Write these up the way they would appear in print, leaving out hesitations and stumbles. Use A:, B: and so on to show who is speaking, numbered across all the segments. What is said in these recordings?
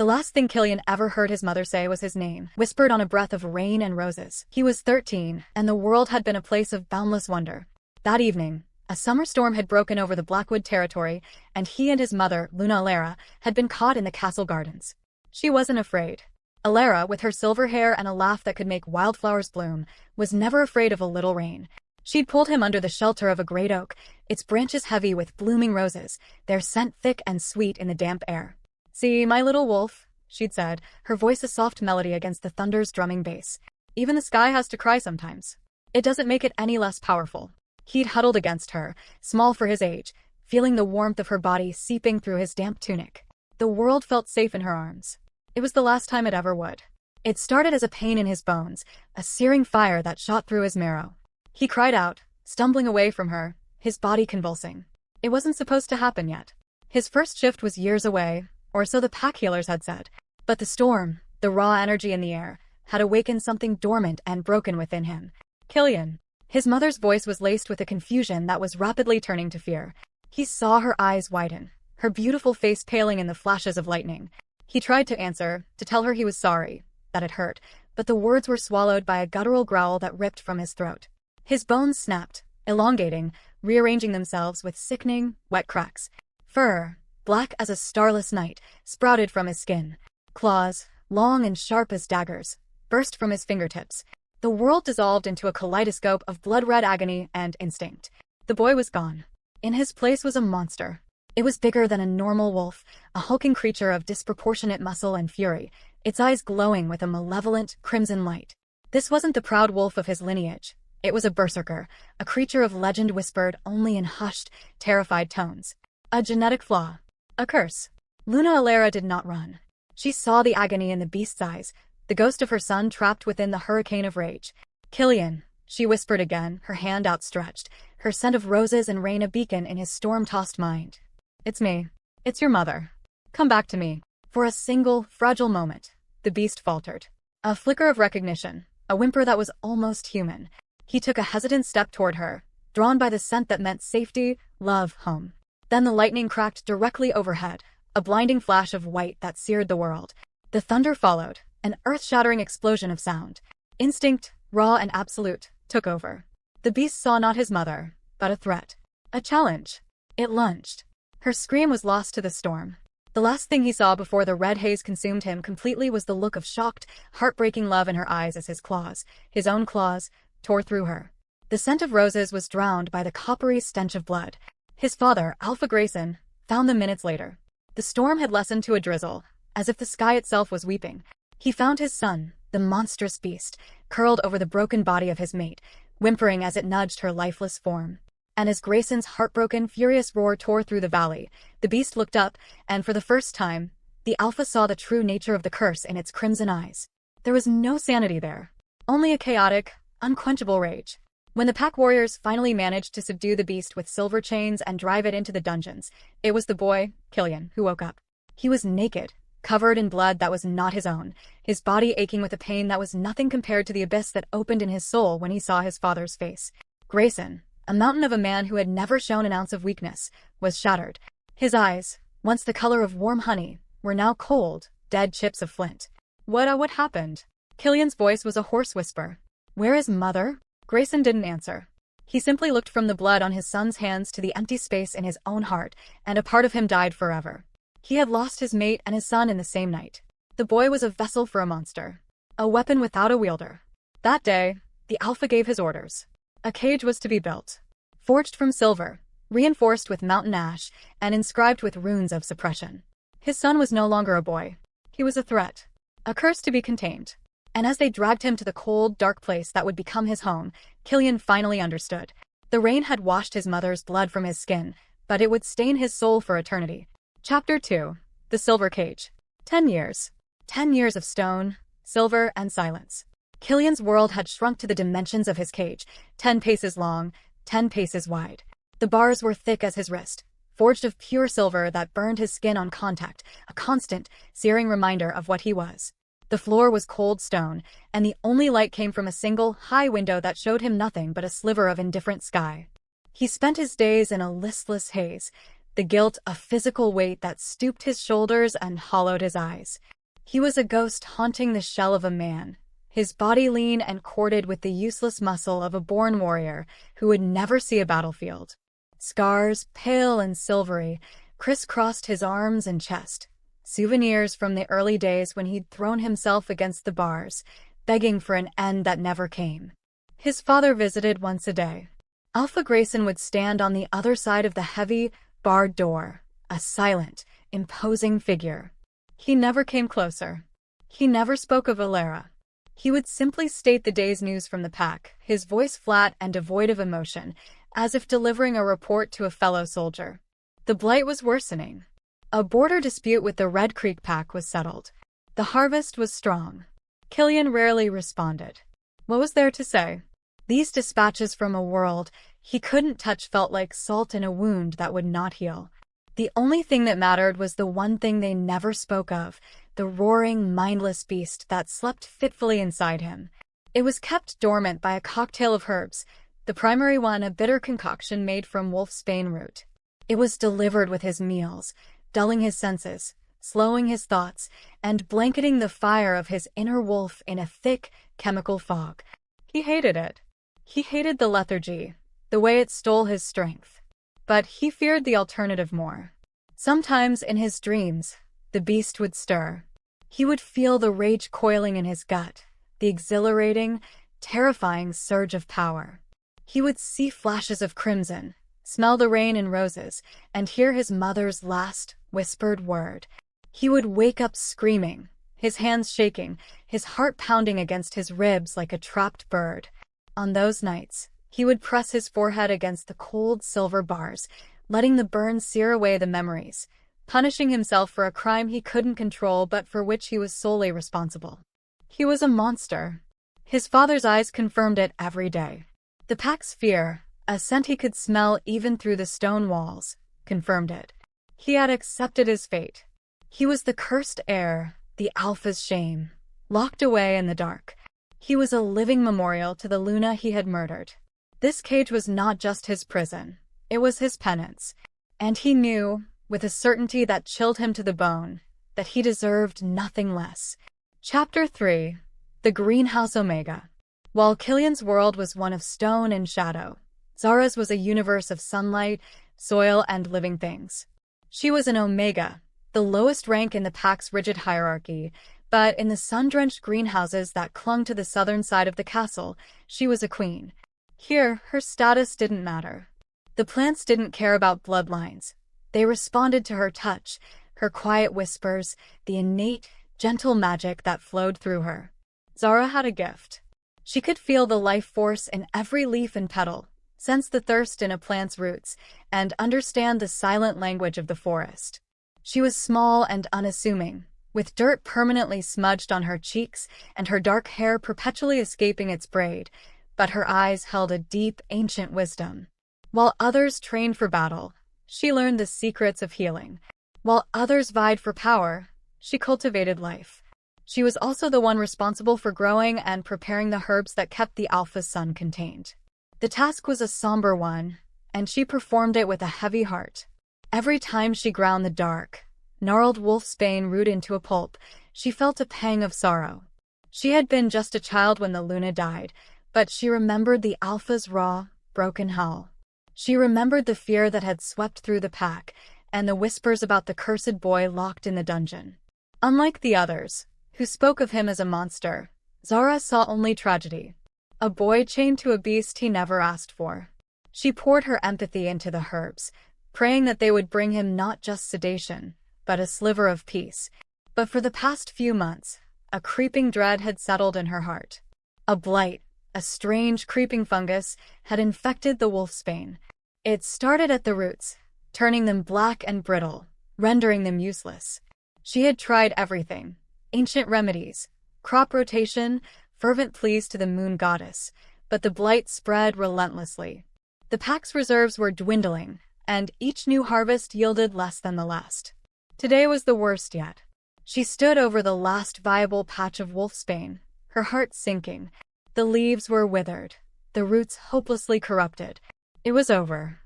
A: The last thing Killian ever heard his mother say was his name, whispered on a breath of rain and roses. He was 13, and the world had been a place of boundless wonder. That evening, a summer storm had broken over the Blackwood territory, and he and his mother, Luna Alara, had been caught in the castle gardens. She wasn't afraid. Alara, with her silver hair and a laugh that could make wildflowers bloom, was never afraid of a little rain. She'd pulled him under the shelter of a great oak, its branches heavy with blooming roses, their scent thick and sweet in the damp air. "See, my little wolf," she'd said, her voice a soft melody against the thunder's drumming bass. "Even the sky has to cry sometimes. It doesn't make it any less powerful." He'd huddled against her, small for his age, feeling the warmth of her body seeping through his damp tunic. The world felt safe in her arms. It was the last time it ever would. It started as a pain in his bones, a searing fire that shot through his marrow. He cried out, stumbling away from her, his body convulsing. It wasn't supposed to happen yet. His first shift was years away, or so the pack healers had said. But the storm, the raw energy in the air, had awakened something dormant and broken within him. "Killian." His mother's voice was laced with a confusion that was rapidly turning to fear. He saw her eyes widen, her beautiful face paling in the flashes of lightning. He tried to answer, to tell her he was sorry, that it hurt, but the words were swallowed by a guttural growl that ripped from his throat. His bones snapped, elongating, rearranging themselves with sickening, wet cracks. Fur, black as a starless night, sprouted from his skin. Claws, long and sharp as daggers, burst from his fingertips. The world dissolved into a kaleidoscope of blood-red agony and instinct. The boy was gone. In his place was a monster. It was bigger than a normal wolf, a hulking creature of disproportionate muscle and fury, its eyes glowing with a malevolent, crimson light. This wasn't the proud wolf of his lineage. It was a berserker, a creature of legend whispered only in hushed, terrified tones. A genetic flaw. A curse. Luna Alara did not run. She saw the agony in the beast's eyes, the ghost of her son trapped within the hurricane of rage. "Killian," she whispered again, her hand outstretched, her scent of roses and rain a beacon in his storm-tossed mind. "It's me. It's your mother. Come back to me." For a single, fragile moment, the beast faltered. A flicker of recognition, a whimper that was almost human. He took a hesitant step toward her, drawn by the scent that meant safety, love, home. Then the lightning cracked directly overhead, a blinding flash of white that seared the world. The thunder followed, an earth-shattering explosion of sound. Instinct, raw and absolute, took over. The beast saw not his mother, but a threat. A challenge. It lunged. Her scream was lost to the storm. The last thing he saw before the red haze consumed him completely was the look of shocked, heartbreaking love in her eyes as his own claws, tore through her. The scent of roses was drowned by the coppery stench of blood. His father, Alpha Grayson, found them minutes later. The storm had lessened to a drizzle, as if the sky itself was weeping. He found his son, the monstrous beast, curled over the broken body of his mate, whimpering as it nudged her lifeless form. And as Grayson's heartbroken, furious roar tore through the valley, the beast looked up, and for the first time, the Alpha saw the true nature of the curse in its crimson eyes. There was no sanity there, only a chaotic, unquenchable rage. When the pack warriors finally managed to subdue the beast with silver chains and drive it into the dungeons, it was the boy, Killian, who woke up. He was naked, covered in blood that was not his own, his body aching with a pain that was nothing compared to the abyss that opened in his soul when he saw his father's face. Grayson, a mountain of a man who had never shown an ounce of weakness, was shattered. His eyes, once the color of warm honey, were now cold, dead chips of flint. What happened?" Killian's voice was a hoarse whisper. "Where is Mother?" Grayson didn't answer. He simply looked from the blood on his son's hands to the empty space in his own heart, and a part of him died forever. He had lost his mate and his son in the same night. The boy was a vessel for a monster, a weapon without a wielder. That day, the Alpha gave his orders. A cage was to be built, forged from silver, reinforced with mountain ash, and inscribed with runes of suppression. His son was no longer a boy. He was a threat, a curse to be contained. And as they dragged him to the cold, dark place that would become his home, Killian finally understood. The rain had washed his mother's blood from his skin, but it would stain his soul for eternity. Chapter 2. The Silver Cage. 10 years. 10 years of stone, silver, and silence. Killian's world had shrunk to the dimensions of his cage, 10 paces long, 10 paces wide. The bars were thick as his wrist, forged of pure silver that burned his skin on contact, a constant, searing reminder of what he was. The floor was cold stone, and the only light came from a single, high window that showed him nothing but a sliver of indifferent sky. He spent his days in a listless haze, The guilt, a physical weight that stooped his shoulders and hollowed his eyes. He was a ghost haunting the shell of a man, his body lean and corded with the useless muscle of a born warrior who would never see a battlefield. Scars, pale and silvery, crisscrossed his arms and chest, souvenirs from the early days when he'd thrown himself against the bars, begging for an end that never came. His father visited once a day. Alpha Grayson would stand on the other side of the heavy, barred door, a silent, imposing figure. He never came closer. He never spoke of Valera. He would simply state the day's news from the pack, his voice flat and devoid of emotion, as if delivering a report to a fellow soldier. The blight was worsening. A border dispute with the Red Creek pack was settled. The harvest was strong. Killian rarely responded. What was there to say? These dispatches from a world he couldn't touch felt like salt in a wound that would not heal. The only thing that mattered was the one thing they never spoke of, the roaring, mindless beast that slept fitfully inside him. It was kept dormant by a cocktail of herbs, the primary one a bitter concoction made from wolfsbane root. It was delivered with his meals, dulling his senses, slowing his thoughts, and blanketing the fire of his inner wolf in a thick, chemical fog. He hated it. He hated the lethargy, the way it stole his strength. But he feared the alternative more. Sometimes in his dreams, the beast would stir. He would feel the rage coiling in his gut, the exhilarating, terrifying surge of power. He would see flashes of crimson, smell the rain and roses, and hear his mother's last whispered word. He would wake up screaming, his hands shaking, his heart pounding against his ribs like a trapped bird. On those nights, he would press his forehead against the cold silver bars, letting the burn sear away the memories, punishing himself for a crime he couldn't control but for which he was solely responsible. He was a monster. His father's eyes confirmed it every day. The pack's fear, a scent he could smell even through the stone walls, confirmed it. He had accepted his fate. He was the cursed heir, the Alpha's shame, locked away in the dark. He was a living memorial to the Luna he had murdered. This cage was not just his prison. It was his penance. And he knew, with a certainty that chilled him to the bone, that he deserved nothing less. Chapter 3. The Greenhouse Omega. While Killian's world was one of stone and shadow, Zara's was a universe of sunlight, soil, and living things. She was an Omega, the lowest rank in the pack's rigid hierarchy, but in the sun-drenched greenhouses that clung to the southern side of the castle, she was a queen. Here, her status didn't matter. The plants didn't care about bloodlines. They responded to her touch, her quiet whispers, the innate, gentle magic that flowed through her. Zara had a gift. She could feel the life force in every leaf and petal, sense the thirst in a plant's roots, and understand the silent language of the forest. She was small and unassuming, with dirt permanently smudged on her cheeks and her dark hair perpetually escaping its braid, but her eyes held a deep, ancient wisdom. While others trained for battle, she learned the secrets of healing. While others vied for power, she cultivated life. She was also the one responsible for growing and preparing the herbs that kept the Alpha's sun contained. The task was a somber one, and she performed it with a heavy heart. Every time she ground the dark, gnarled wolfsbane root into a pulp, she felt a pang of sorrow. She had been just a child when the Luna died, but she remembered the Alpha's raw, broken howl. She remembered the fear that had swept through the pack, and the whispers about the cursed boy locked in the dungeon. Unlike the others, who spoke of him as a monster, Zara saw only tragedy. A boy chained to a beast he never asked for. She poured her empathy into the herbs, praying that they would bring him not just sedation, but a sliver of peace. But for the past few months, a creeping dread had settled in her heart. A blight, a strange creeping fungus, had infected the wolfsbane. It started at the roots, turning them black and brittle, rendering them useless. She had tried everything: ancient remedies, crop rotation, fervent pleas to the moon goddess, but the blight spread relentlessly. The pack's reserves were dwindling, and each new harvest yielded less than the last. Today was the worst yet. She stood over the last viable patch of wolfsbane, her heart sinking. The leaves were withered, the roots hopelessly corrupted. It was over.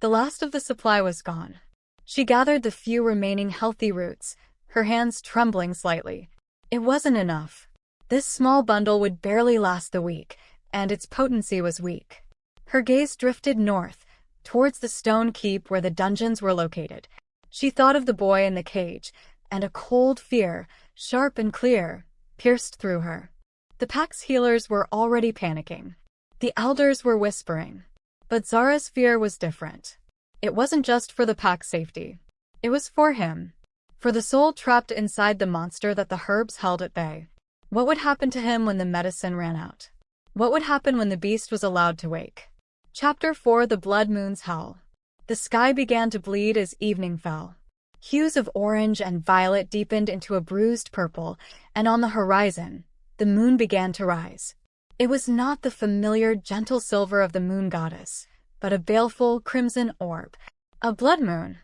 A: The last of the supply was gone. She gathered the few remaining healthy roots, her hands trembling slightly. It wasn't enough. This small bundle would barely last the week, and its potency was weak. Her gaze drifted north, towards the stone keep where the dungeons were located. She thought of the boy in the cage, and a cold fear, sharp and clear, pierced through her. The pack's healers were already panicking. The elders were whispering. But Zara's fear was different. It wasn't just for the pack's safety. It was for him. For the soul trapped inside the monster that the herbs held at bay. What would happen to him when the medicine ran out? What would happen when the beast was allowed to wake? Chapter 4: The Blood Moon's Howl. The sky began to bleed as evening fell. Hues of orange and violet deepened into a bruised purple, and on the horizon, the moon began to rise. It was not the familiar, gentle silver of the moon goddess, but a baleful, crimson orb. A blood moon.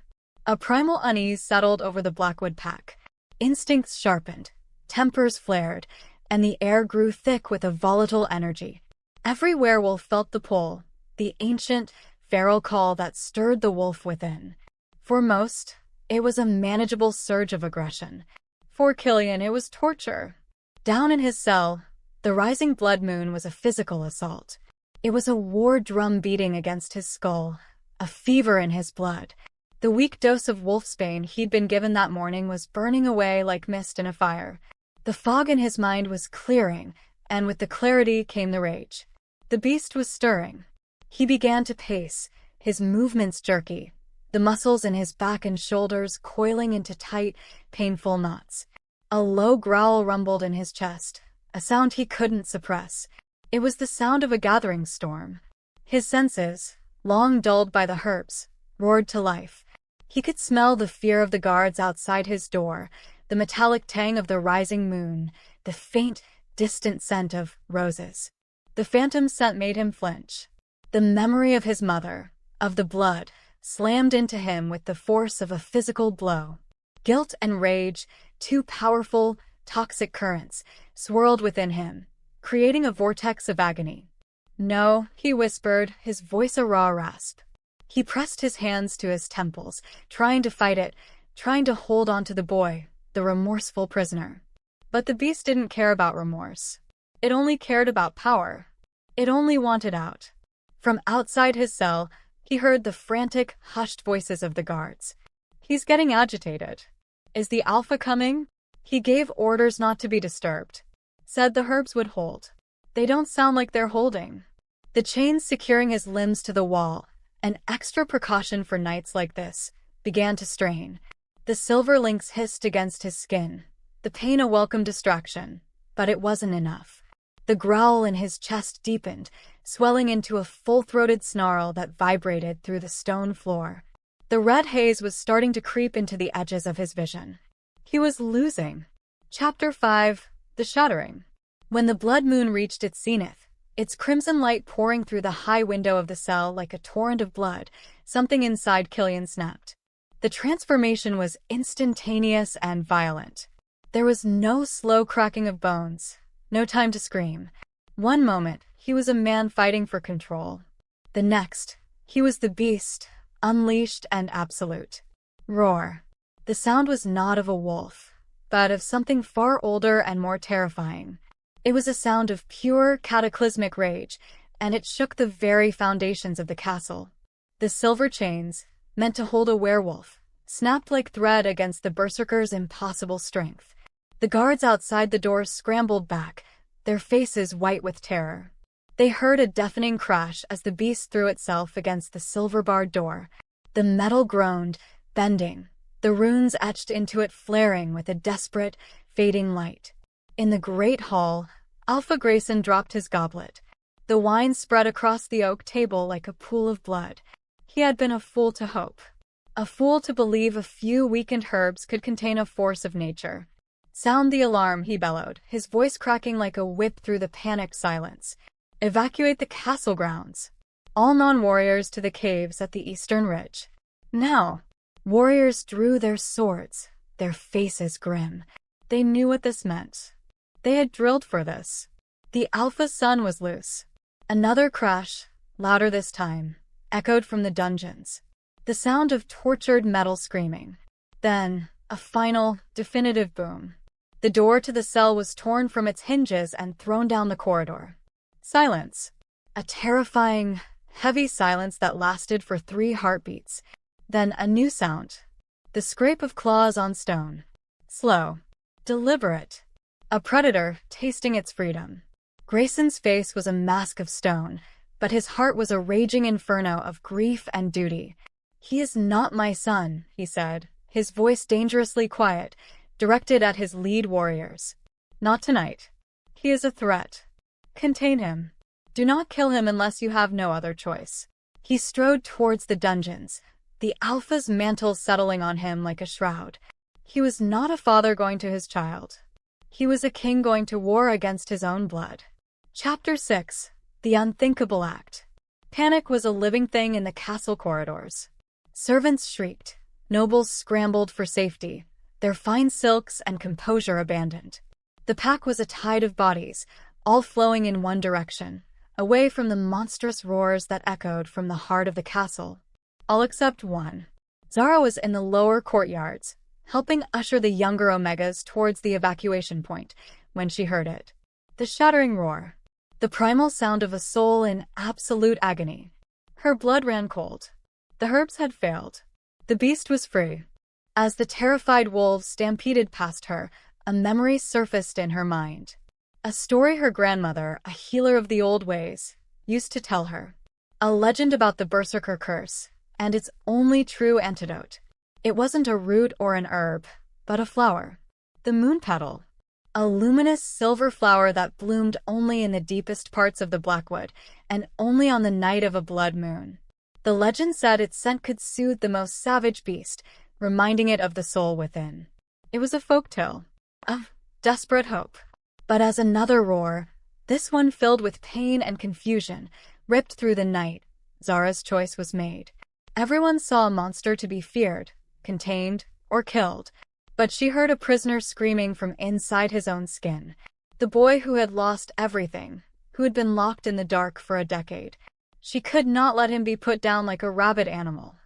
A: A primal unease settled over the Blackwood pack. Instincts sharpened, tempers flared, and the air grew thick with a volatile energy. Every werewolf felt the pull, the ancient, feral call that stirred the wolf within. For most, it was a manageable surge of aggression. For Killian, it was torture. Down in his cell, the rising blood moon was a physical assault. It was a war drum beating against his skull, a fever in his blood. The weak dose of wolfsbane he'd been given that morning was burning away like mist in a fire. The fog in his mind was clearing, and with the clarity came the rage. The beast was stirring. He began to pace, his movements jerky, the muscles in his back and shoulders coiling into tight, painful knots. A low growl rumbled in his chest, a sound he couldn't suppress. It was the sound of a gathering storm. His senses, long dulled by the herbs, roared to life. He could smell the fear of the guards outside his door, the metallic tang of the rising moon, the faint, distant scent of roses. The phantom scent made him flinch. The memory of his mother, of the blood, slammed into him with the force of a physical blow. Guilt and rage, two powerful, toxic currents, swirled within him, creating a vortex of agony. "No," he whispered, his voice a raw rasp. He pressed his hands to his temples, trying to fight it, trying to hold on to the boy, the remorseful prisoner. But the beast didn't care about remorse. It only cared about power. It only wanted out. From outside his cell, he heard the frantic, hushed voices of the guards. "He's getting agitated. Is the Alpha coming?" He gave orders not to be disturbed. Said the herbs would hold. They don't sound like they're holding. The chains securing his limbs to the wall, an extra precaution for nights like this, began to strain. The silver links hissed against his skin, the pain a welcome distraction, but it wasn't enough. The growl in his chest deepened, swelling into a full-throated snarl that vibrated through the stone floor. The red haze was starting to creep into the edges of his vision. He was losing. Chapter 5: The Shattering. When the blood moon reached its zenith, its crimson light pouring through the high window of the cell like a torrent of blood, something inside Killian snapped. The transformation was instantaneous and violent. There was no slow cracking of bones, no time to scream. One moment, he was a man fighting for control. The next, he was the beast, unleashed and absolute. Roar. The sound was not of a wolf, but of something far older and more terrifying. It was a sound of pure, cataclysmic rage, and it shook the very foundations of the castle. The silver chains, meant to hold a werewolf, snapped like thread against the berserker's impossible strength. The guards outside the door scrambled back, their faces white with terror. They heard a deafening crash as the beast threw itself against the silver-barred door. The metal groaned, bending, the runes etched into it flaring with a desperate, fading light. In the great hall, Alpha Grayson dropped his goblet. The wine spread across the oak table like a pool of blood. He had been a fool to hope. A fool to believe a few weakened herbs could contain a force of nature. "Sound the alarm," he bellowed, his voice cracking like a whip through the panicked silence. "Evacuate the castle grounds. All non-warriors to the caves at the eastern ridge. Now." Warriors drew their swords, their faces grim. They knew what this meant. They had drilled for this. The Alpha sun was loose. Another crash, louder this time, echoed from the dungeons. the sound of tortured metal screaming. Then, a final, definitive boom. The door to the cell was torn from its hinges and thrown down the corridor. Silence. A terrifying, heavy silence that lasted for 3 heartbeats. Then a new sound. The scrape of claws on stone. Slow. Deliberate. A predator tasting its freedom. Grayson's face was a mask of stone, but his heart was a raging inferno of grief and duty. "He is not my son," he said, his voice dangerously quiet, directed at his lead warriors. "Not tonight. He is a threat. Contain him. Do not kill him unless you have no other choice." He strode towards the dungeons, the Alpha's mantle settling on him like a shroud. He was not a father going to his child. He was a king going to war against his own blood. Chapter 6. The Unthinkable Act. Panic was a living thing in the castle corridors. Servants shrieked. Nobles scrambled for safety, their fine silks and composure abandoned. The pack was a tide of bodies, all flowing in one direction, away from the monstrous roars that echoed from the heart of the castle. All except one. Zara was in the lower courtyards, helping usher the younger Omegas towards the evacuation point, when she heard it. The shattering roar. The primal sound of a soul in absolute agony. Her blood ran cold. The herbs had failed. The beast was free. As the terrified wolves stampeded past her, a memory surfaced in her mind. A story her grandmother, a healer of the old ways, used to tell her. A legend about the berserker curse, and its only true antidote. It wasn't a root or an herb, but a flower. The moon petal. A luminous silver flower that bloomed only in the deepest parts of the Blackwood, and only on the night of a blood moon. The legend said its scent could soothe the most savage beast, reminding it of the soul within. It was a folktale of desperate hope. But as another roar, this one filled with pain and confusion, ripped through the night, Zara's choice was made. Everyone saw a monster to be feared, contained, or killed, but she heard a prisoner screaming from inside his own skin. The boy who had lost everything, who had been locked in the dark for a decade. She could not let him be put down like a rabid animal.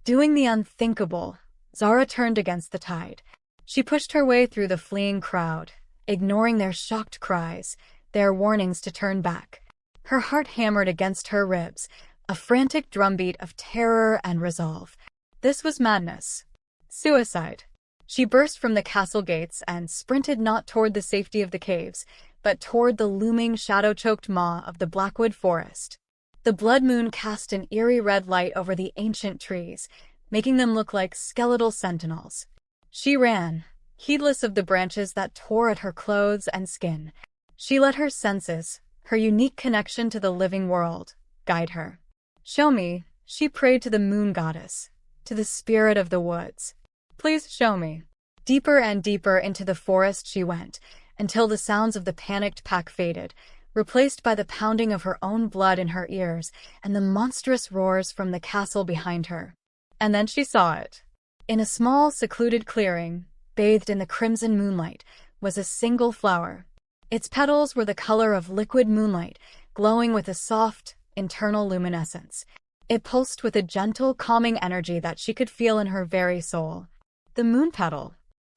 A: Doing the unthinkable, Zara turned against the tide. She pushed her way through the fleeing crowd, ignoring their shocked cries, their warnings to turn back. Her heart hammered against her ribs, a frantic drumbeat of terror and resolve. This was madness. Suicide. She burst from the castle gates and sprinted not toward the safety of the caves, but toward the looming shadow-choked maw of the Blackwood forest. The blood moon cast an eerie red light over the ancient trees, making them look like skeletal sentinels. She ran, heedless of the branches that tore at her clothes and skin. She let her senses, her unique connection to the living world, guide her. "Show me," she prayed to the moon goddess, to the spirit of the woods. "Please show me." Deeper and deeper into the forest she went, until the sounds of the panicked pack faded, replaced by the pounding of her own blood in her ears and the monstrous roars from the castle behind her. And then she saw it. In a small, secluded clearing, bathed in the crimson moonlight, was a single flower. Its petals were the color of liquid moonlight, glowing with a soft, internal luminescence. It pulsed with a gentle, calming energy that she could feel in her very soul. The moon petal.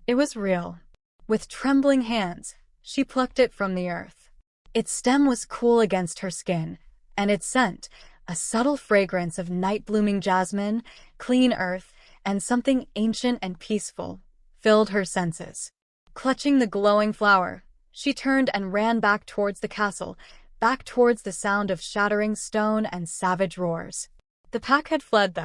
A: It was real. With trembling hands, she plucked it from the earth. Its stem was cool against her skin, and its scent, a subtle fragrance of night-blooming jasmine, clean earth, and something ancient and peaceful, filled her senses. Clutching the glowing flower, she turned and ran back towards the castle, back towards the sound of shattering stone and savage roars. The pack had fled.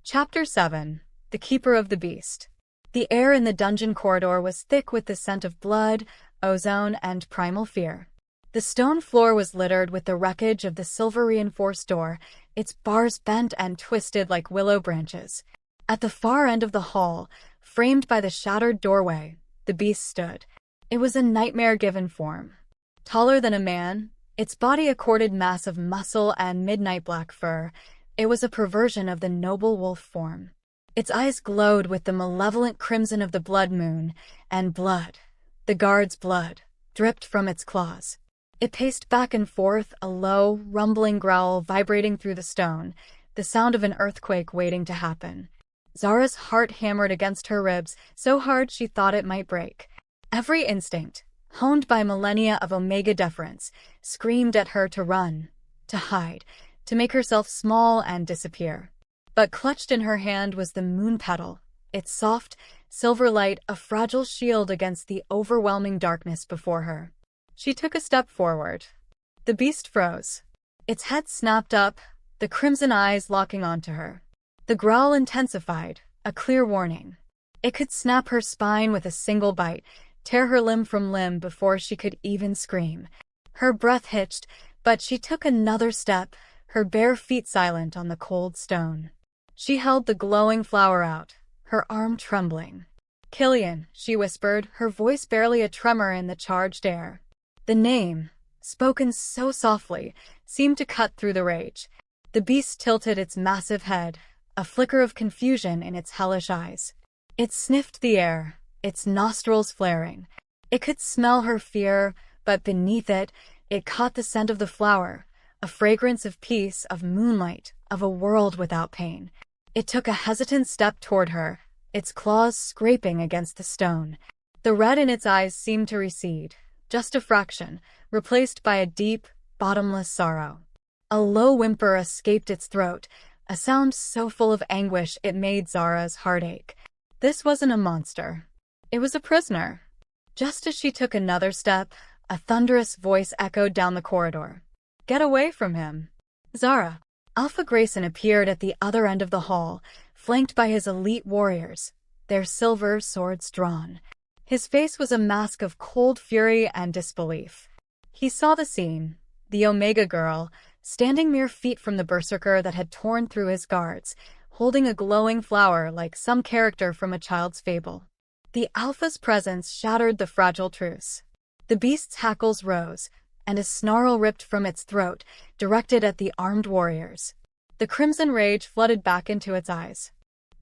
A: Chapter 7. The Keeper of the Beast. The air in the dungeon corridor was thick with the scent of blood, ozone, and primal fear. The stone floor was littered with the wreckage of the silver-reinforced door, its bars bent and twisted like willow branches. At the far end of the hall, framed by the shattered doorway, the beast stood. It was a nightmare-given form. Taller than a man, its body a corded mass of muscle and midnight black fur, it was a perversion of the noble wolf form. Its eyes glowed with the malevolent crimson of the blood moon, and blood, the guard's blood, dripped from its claws. It paced back and forth, a low, rumbling growl vibrating through the stone, the sound of an earthquake waiting to happen. Zara's heart hammered against her ribs, so hard she thought it might break. Every instinct, honed by millennia of Omega deference, screamed at her to run, to hide, to make herself small and disappear. But clutched in her hand was the moon petal, its soft, silver light a fragile shield against the overwhelming darkness before her. She took a step forward. The beast froze. Its head snapped up, the crimson eyes locking onto her. The growl intensified, a clear warning. It could snap her spine with a single bite, tear her limb from limb before she could even scream. Her breath hitched, but she took another step, her bare feet silent on the cold stone. She held the glowing flower out, her arm trembling. "Killian," she whispered, her voice barely a tremor in the charged air. The name, spoken so softly, seemed to cut through the rage. The beast tilted its massive head, a flicker of confusion in its hellish eyes. It sniffed the air, its nostrils flaring. It could smell her fear, but beneath it, it caught the scent of the flower, a fragrance of peace, of moonlight, of a world without pain. It took a hesitant step toward her, its claws scraping against the stone. The red in its eyes seemed to recede, just a fraction, replaced by a deep, bottomless sorrow. A low whimper escaped its throat, a sound so full of anguish it made Zara's heart ache. This wasn't a monster. It was a prisoner. Just as she took another step, a thunderous voice echoed down the corridor. "Get away from him." "Zara." Alpha Grayson appeared at the other end of the hall, flanked by his elite warriors, their silver swords drawn. His face was a mask of cold fury and disbelief. He saw the scene, the Omega girl, standing mere feet from the berserker that had torn through his guards, holding a glowing flower like some character from a child's fable. The Alpha's presence shattered the fragile truce. The beast's hackles rose, and a snarl ripped from its throat, directed at the armed warriors. The crimson rage flooded back into its eyes.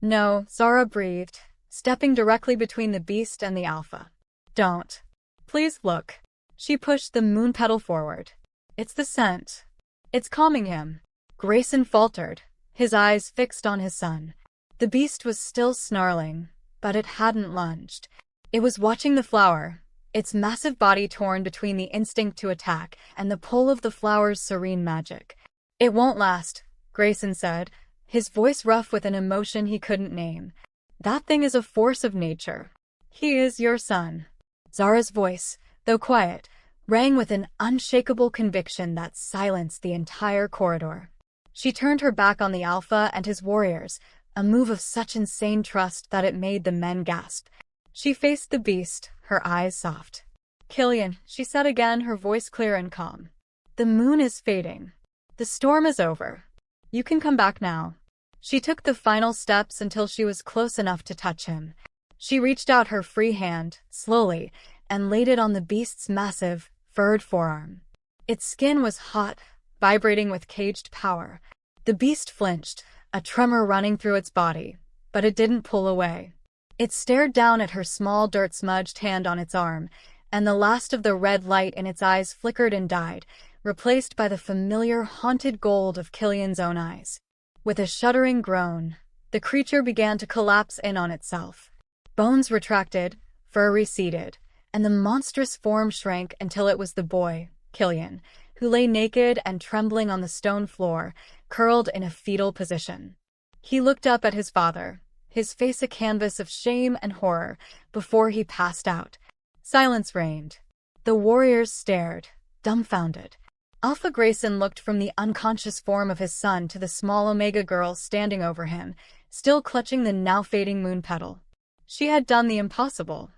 A: "No," Zara breathed, stepping directly between the beast and the Alpha. "Don't. Please look." She pushed the moon petal forward. "It's the scent. It's calming him." Grayson faltered, his eyes fixed on his son. The beast was still snarling, but it hadn't lunged. It was watching the flower, its massive body torn between the instinct to attack and the pull of the flower's serene magic. "It won't last," Grayson said, his voice rough with an emotion he couldn't name. "That thing is a force of nature. He is your son." Zara's voice, though quiet, rang with an unshakable conviction that silenced the entire corridor. She turned her back on the Alpha and his warriors, a move of such insane trust that it made the men gasp. She faced the beast, her eyes soft. "Killian," she said again, her voice clear and calm. "The moon is fading. The storm is over. You can come back now." She took the final steps until she was close enough to touch him. She reached out her free hand, slowly, and laid it on the beast's massive, furred forearm. Its skin was hot, vibrating with caged power. The beast flinched, a tremor running through its body, but it didn't pull away. It stared down at her small dirt-smudged hand on its arm, and the last of the red light in its eyes flickered and died, replaced by the familiar haunted gold of Killian's own eyes. With a shuddering groan, the creature began to collapse in on itself. Bones retracted, fur receded, and the monstrous form shrank until it was the boy, Killian, who lay naked and trembling on the stone floor, curled in a fetal position. He looked up at his father, his face a canvas of shame and horror, before he passed out. Silence reigned. The warriors stared, dumbfounded. Alpha Grayson looked from the unconscious form of his son to the small Omega girl standing over him, still clutching the now-fading moon petal. She had done the impossible.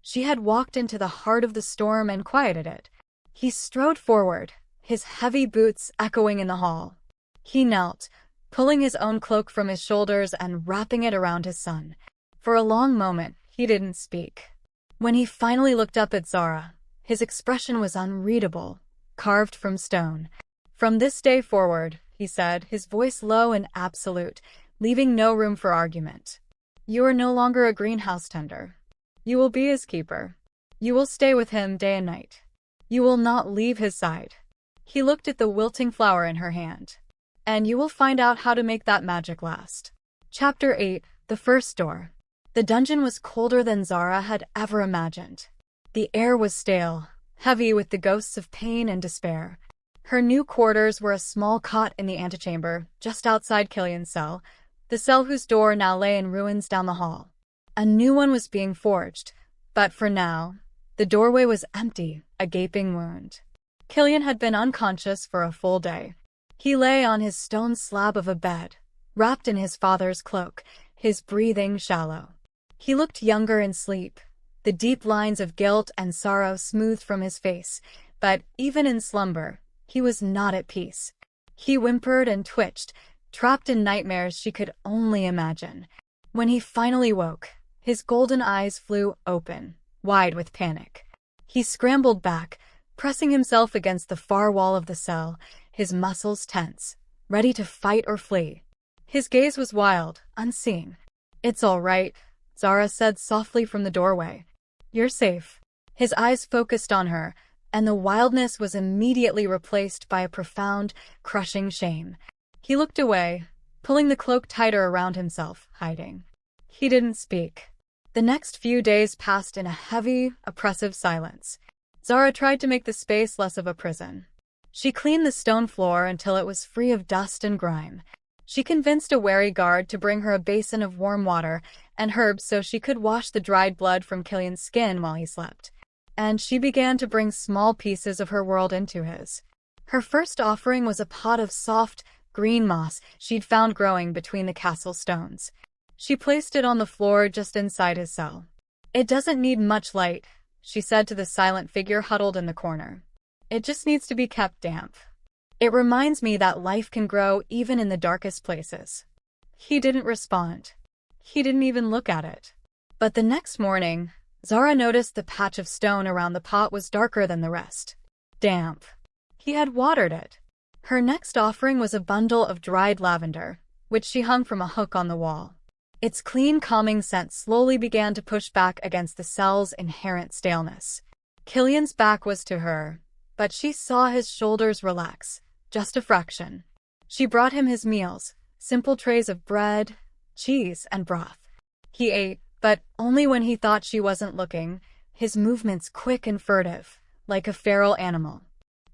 A: She had walked into the heart of the storm and quieted it. He strode forward, his heavy boots echoing in the hall. He knelt, pulling his own cloak from his shoulders and wrapping it around his son. For a long moment, he didn't speak. When he finally looked up at Zara, his expression was unreadable, carved from stone. "From this day forward," he said, his voice low and absolute, leaving no room for argument. "You are no longer a greenhouse tender. You will be his keeper. You will stay with him day and night. You will not leave his side." He looked at the wilting flower in her hand. and you will find out how to make that magic last. Chapter 8: The First Door. The dungeon was colder than Zara had ever imagined. The air was stale, heavy with the ghosts of pain and despair. Her new quarters were a small cot in the antechamber, just outside Killian's cell, the cell whose door now lay in ruins down the hall. A new one was being forged, but for now, the doorway was empty, a gaping wound. Killian had been unconscious for a full day. He lay on his stone slab of a bed, wrapped in his father's cloak, his breathing shallow. He looked younger in sleep, the deep lines of guilt and sorrow smoothed from his face, but even in slumber, he was not at peace. He whimpered and twitched, trapped in nightmares she could only imagine. When he finally woke, his golden eyes flew open, wide with panic. He scrambled back, pressing himself against the far wall of the cell, his muscles tense, ready to fight or flee. His gaze was wild, unseeing. "It's all right," Zara said softly from the doorway. "You're safe." His eyes focused on her, and the wildness was immediately replaced by a profound, crushing shame. He looked away, pulling the cloak tighter around himself, hiding. He didn't speak. The next few days passed in a heavy, oppressive silence. Zara tried to make the space less of a prison. She cleaned the stone floor until it was free of dust and grime. She convinced a wary guard to bring her a basin of warm water and herbs so she could wash the dried blood from Killian's skin while he slept. And she began to bring small pieces of her world into his. Her first offering was a pot of soft, green moss she'd found growing between the castle stones. She placed it on the floor just inside his cell. "It doesn't need much light," she said to the silent figure huddled in the corner. "It just needs to be kept damp. It reminds me that life can grow even in the darkest places." He didn't respond. He didn't even look at it. But the next morning, Zara noticed the patch of stone around the pot was darker than the rest. Damp. He had watered it. Her next offering was a bundle of dried lavender, which she hung from a hook on the wall. Its clean, calming scent slowly began to push back against the cell's inherent staleness. Killian's back was to her, but she saw his shoulders relax, just a fraction. She brought him his meals, simple trays of bread, cheese, and broth. He ate, but only when he thought she wasn't looking, his movements quick and furtive, like a feral animal.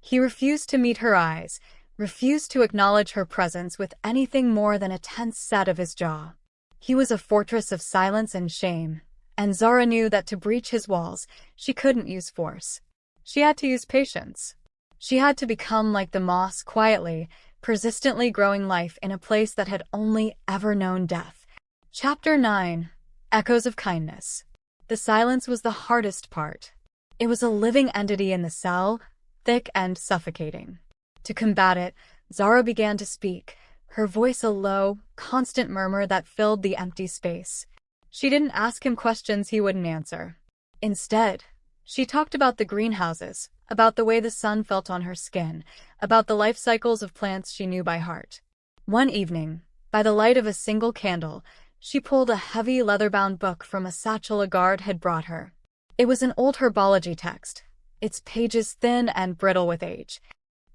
A: He refused to meet her eyes, refused to acknowledge her presence with anything more than a tense set of his jaw. He was a fortress of silence and shame, and Zara knew that to breach his walls, she couldn't use force. She had to use patience. She had to become like the moss, quietly, persistently growing life in a place that had only ever known death. Chapter 9: Echoes of Kindness. The silence was the hardest part. It was a living entity in the cell, thick and suffocating. To combat it, Zara began to speak, her voice a low, constant murmur that filled the empty space. She didn't ask him questions he wouldn't answer. Instead, she talked about the greenhouses, about the way the sun felt on her skin, about the life cycles of plants she knew by heart. One evening, by the light of a single candle, she pulled a heavy leather-bound book from a satchel a guard had brought her. It was an old herbology text, its pages thin and brittle with age.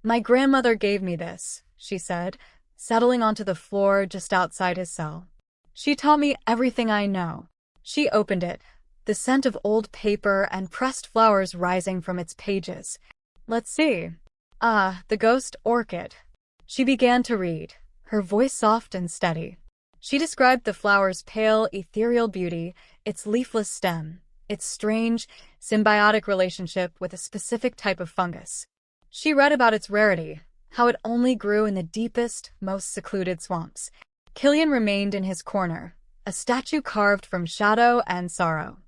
A: "My grandmother gave me this," she said, settling onto the floor just outside his cell. "She taught me everything I know." She opened it, the scent of old paper and pressed flowers rising from its pages. "Let's see. Ah, the ghost orchid." She began to read, her voice soft and steady. She described the flower's pale, ethereal beauty, its leafless stem, its strange, symbiotic relationship with a specific type of fungus. She read about its rarity, how it only grew in the deepest, most secluded swamps. Killian remained in his corner, a statue carved from shadow and sorrow.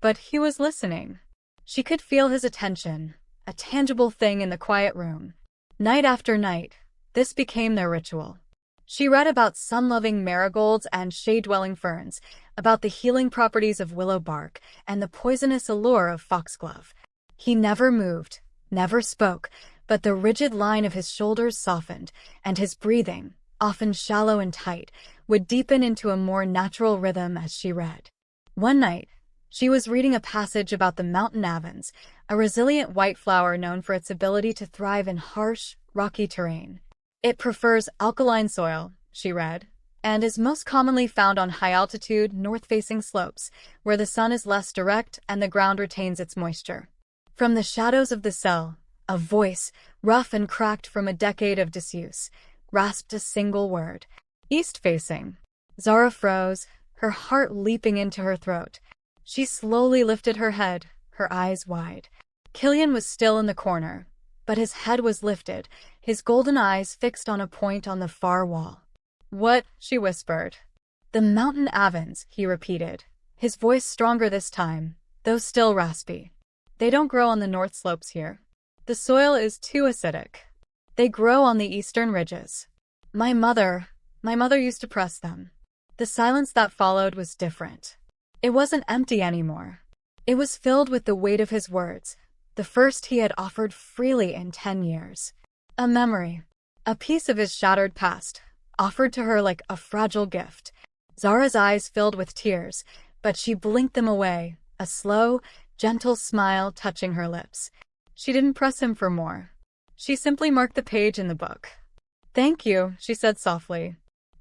A: But he was listening. She could feel his attention, a tangible thing in the quiet room. Night after night, this became their ritual. She read about sun-loving marigolds and shade-dwelling ferns, about the healing properties of willow bark and the poisonous allure of foxglove. He never moved, never spoke, but the rigid line of his shoulders softened, and his breathing, often shallow and tight, would deepen into a more natural rhythm as she read. One night, she was reading a passage about the mountain avens, a resilient white flower known for its ability to thrive in harsh, rocky terrain. It prefers alkaline soil, she read, and is most commonly found on high-altitude, north-facing slopes, where the sun is less direct and the ground retains its moisture. From the shadows of the cell, a voice, rough and cracked from a decade of disuse, rasped a single word. East-facing. Zara froze, her heart leaping into her throat. She slowly lifted her head, her eyes wide. Killian was still in the corner, but his head was lifted, his golden eyes fixed on a point on the far wall. "What?" she whispered. "The mountain avens," he repeated, his voice stronger this time, though still raspy. "They don't grow on the north slopes here. The soil is too acidic. They grow on the eastern ridges. My mother used to press them." The silence that followed was different. It wasn't empty anymore. It was filled with the weight of his words, the first he had offered freely in 10 years. A memory, a piece of his shattered past, offered to her like a fragile gift. Zara's eyes filled with tears, but she blinked them away, a slow, gentle smile touching her lips. She didn't press him for more. She simply marked the page in the book. "Thank you," she said softly.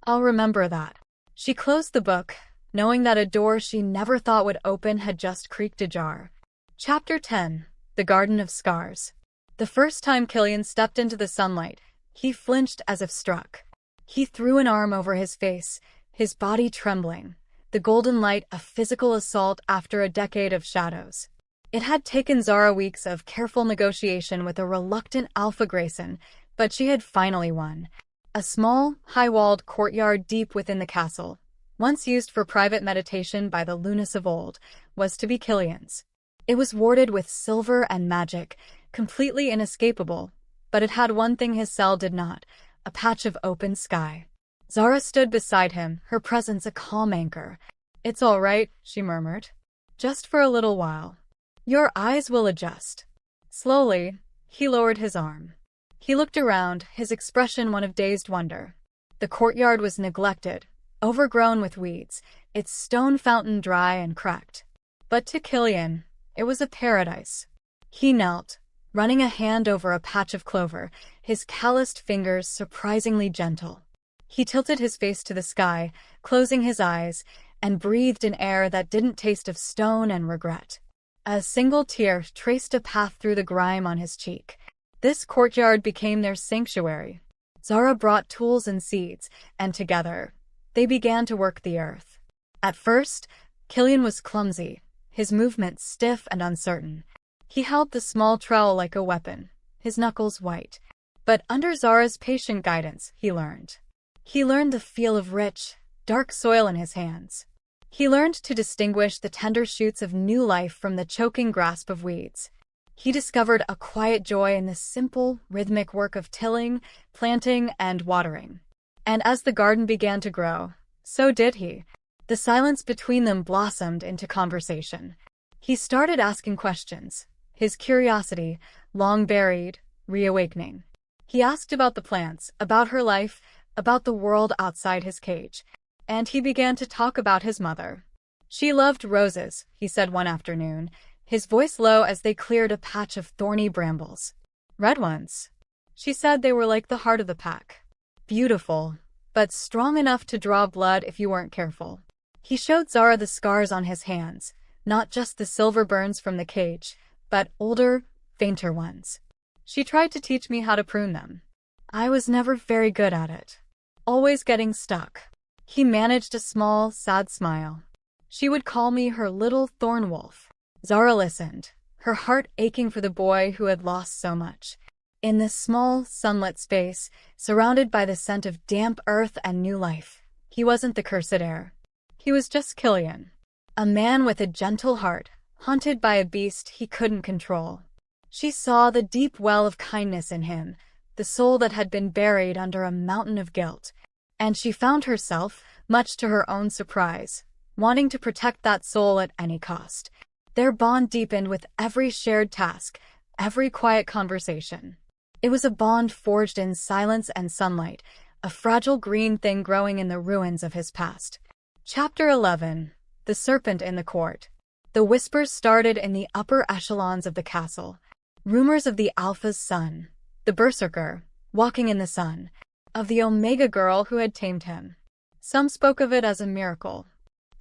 A: "I'll remember that." She closed the book, knowing that a door she never thought would open had just creaked ajar. Chapter 10. The Garden of Scars. The first time Killian stepped into the sunlight, he flinched as if struck. He threw an arm over his face, his body trembling, the golden light a physical assault after a decade of shadows. It had taken Zara weeks of careful negotiation with a reluctant Alpha Grayson, but she had finally won. A small, high-walled courtyard deep within the castle, once used for private meditation by the Lunas of old, was to be Killian's. It was warded with silver and magic, completely inescapable, but it had one thing his cell did not, a patch of open sky. Zara stood beside him, her presence a calm anchor. "It's all right," she murmured. "Just for a little while. Your eyes will adjust." Slowly, he lowered his arm. He looked around, his expression one of dazed wonder. The courtyard was neglected, overgrown with weeds, its stone fountain dry and cracked. But to Killian, it was a paradise. He knelt, running a hand over a patch of clover, his calloused fingers surprisingly gentle. He tilted his face to the sky, closing his eyes, and breathed in air that didn't taste of stone and regret. A single tear traced a path through the grime on his cheek. This courtyard became their sanctuary. Zara brought tools and seeds, and together, they began to work the earth. At first, Killian was clumsy, his movements stiff and uncertain. He held the small trowel like a weapon, his knuckles white. But under Zara's patient guidance, he learned. He learned the feel of rich, dark soil in his hands. He learned to distinguish the tender shoots of new life from the choking grasp of weeds. He discovered a quiet joy in the simple, rhythmic work of tilling, planting, and watering. And as the garden began to grow, so did he. The silence between them blossomed into conversation. He started asking questions, his curiosity, long buried, reawakening. He asked about the plants, about her life, about the world outside his cage. And he began to talk about his mother. "She loved roses," he said one afternoon, his voice low as they cleared a patch of thorny brambles. "Red ones. She said they were like the heart of the pack. Beautiful, but strong enough to draw blood if you weren't careful." He showed Zara the scars on his hands, not just the silver burns from the cage, but older, fainter ones. "She tried to teach me how to prune them. I was never very good at it. Always getting stuck." He managed a small, sad smile. "She would call me her little thorn wolf." Zara listened, her heart aching for the boy who had lost so much. In this small, sunlit space, surrounded by the scent of damp earth and new life, he wasn't the cursed heir. He was just Killian, a man with a gentle heart, haunted by a beast he couldn't control. She saw the deep well of kindness in him, the soul that had been buried under a mountain of guilt. And she found herself, much to her own surprise, wanting to protect that soul at any cost. Their bond deepened with every shared task, every quiet conversation. It was a bond forged in silence and sunlight, a fragile green thing growing in the ruins of his past. Chapter 11. The Serpent in the Court. The whispers started in the upper echelons of the castle. Rumors of the Alpha's son, the berserker, walking in the sun, of the Omega girl who had tamed him. Some spoke of it as a miracle,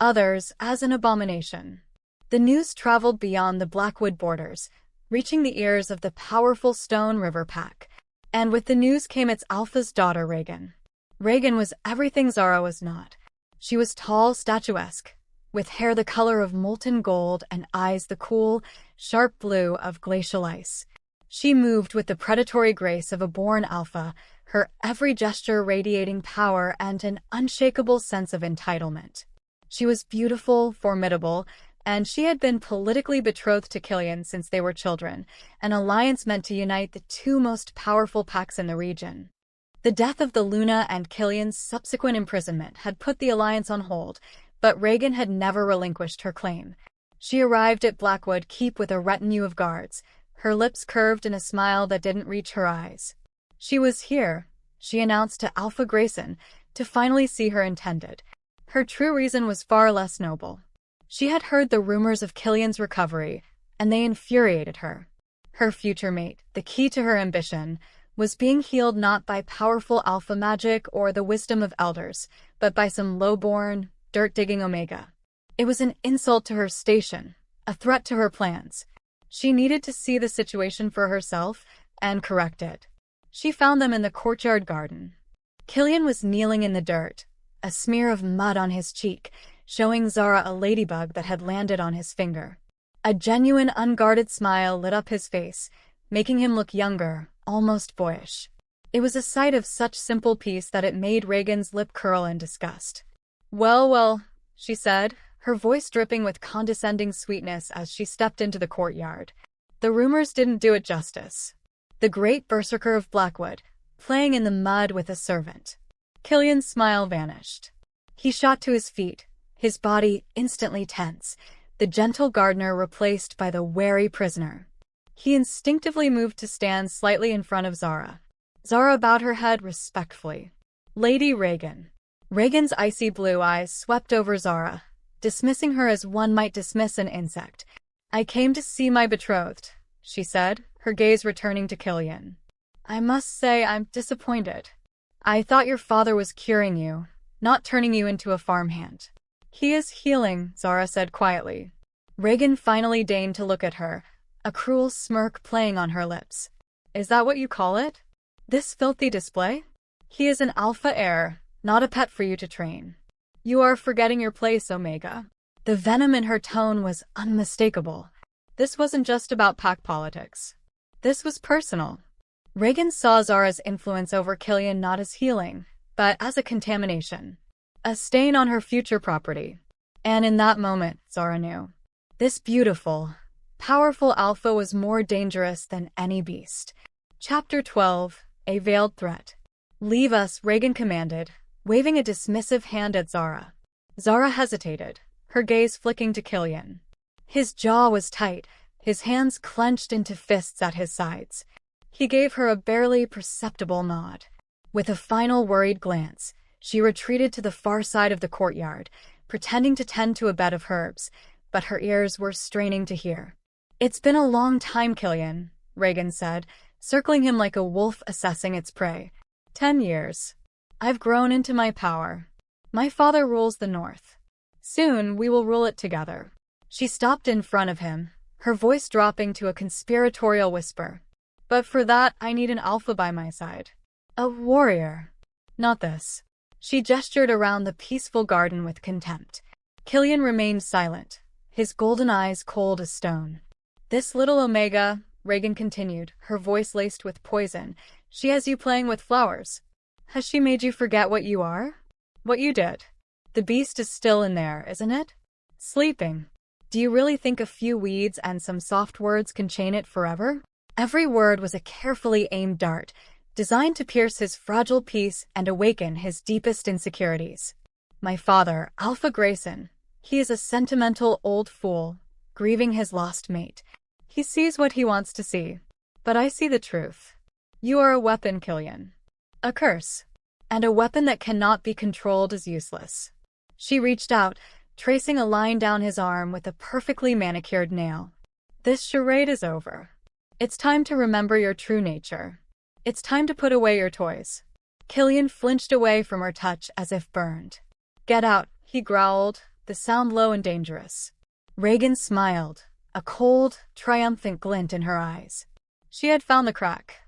A: others as an abomination. The news traveled beyond the Blackwood borders, reaching the ears of the powerful Stone River Pack. And with the news came its alpha's daughter, Reagan. Reagan was everything Zara was not. She was tall, statuesque, with hair the color of molten gold and eyes the cool, sharp blue of glacial ice. She moved with the predatory grace of a born alpha, her every gesture radiating power and an unshakable sense of entitlement. She was beautiful, formidable, and she had been politically betrothed to Killian since they were children, an alliance meant to unite the two most powerful packs in the region. The death of the Luna and Killian's subsequent imprisonment had put the alliance on hold, but Reagan had never relinquished her claim. She arrived at Blackwood Keep with a retinue of guards, her lips curved in a smile that didn't reach her eyes. She was here, she announced to Alpha Grayson, to finally see her intended. Her true reason was far less noble. She had heard the rumors of Killian's recovery, and they infuriated her. Her future mate, the key to her ambition, was being healed not by powerful alpha magic or the wisdom of elders, but by some low-born, dirt-digging Omega. It was an insult to her station, a threat to her plans. She needed to see the situation for herself and correct it. She found them in the courtyard garden. Killian was kneeling in the dirt, a smear of mud on his cheek, showing Zara a ladybug that had landed on his finger. A genuine, unguarded smile lit up his face, making him look younger, almost boyish. It was a sight of such simple peace that it made Reagan's lip curl in disgust. "Well, well," she said, her voice dripping with condescending sweetness as she stepped into the courtyard. The rumors didn't do it justice. The great berserker of Blackwood, playing in the mud with a servant. Killian's smile vanished. He shot to his feet, his body instantly tense, the gentle gardener replaced by the wary prisoner. He instinctively moved to stand slightly in front of Zara. Zara bowed her head respectfully. "Lady Reagan." Reagan's icy blue eyes swept over Zara, dismissing her as one might dismiss an insect. "I came to see my betrothed," she said, her gaze returning to Killian. "I must say I'm disappointed. I thought your father was curing you, not turning you into a farmhand." "He is healing," Zara said quietly. Reagan finally deigned to look at her, a cruel smirk playing on her lips. "Is that what you call it? This filthy display? He is an alpha heir, not a pet for you to train. You are forgetting your place, Omega." The venom in her tone was unmistakable. This wasn't just about pack politics. This was personal. Reagan saw Zara's influence over Killian not as healing, but as a contamination. A stain on her future property. And in that moment, Zara knew. This beautiful, powerful alpha was more dangerous than any beast. Chapter 12, A Veiled Threat. "Leave us," Reagan commanded, waving a dismissive hand at Zara. Zara hesitated, her gaze flicking to Killian. His jaw was tight, his hands clenched into fists at his sides. He gave her a barely perceptible nod. With a final worried glance, she retreated to the far side of the courtyard, pretending to tend to a bed of herbs, but her ears were straining to hear. "It's been a long time, Killian," Reagan said, circling him like a wolf assessing its prey. 10 years. I've grown into my power. My father rules the North. Soon we will rule it together." She stopped in front of him, her voice dropping to a conspiratorial whisper. "But for that, I need an alpha by my side. A warrior. Not this." She gestured around the peaceful garden with contempt. Killian remained silent, his golden eyes cold as stone. "This little Omega," Reagan continued, her voice laced with poison, "she has you playing with flowers. Has she made you forget what you are? What you did? The beast is still in there, isn't it? Sleeping. Do you really think a few weeds and some soft words can chain it forever?" Every word was a carefully aimed dart, designed to pierce his fragile peace and awaken his deepest insecurities. "My father, Alpha Grayson, he is a sentimental old fool, grieving his lost mate. He sees what he wants to see. But I see the truth. You are a weapon, Killian. A curse. And a weapon that cannot be controlled is useless." She reached out, tracing a line down his arm with a perfectly manicured nail. "This charade is over. It's time to remember your true nature. It's time to put away your toys." Killian flinched away from her touch as if burned. "Get out," he growled, the sound low and dangerous. Reagan smiled, a cold, triumphant glint in her eyes. She had found the crack.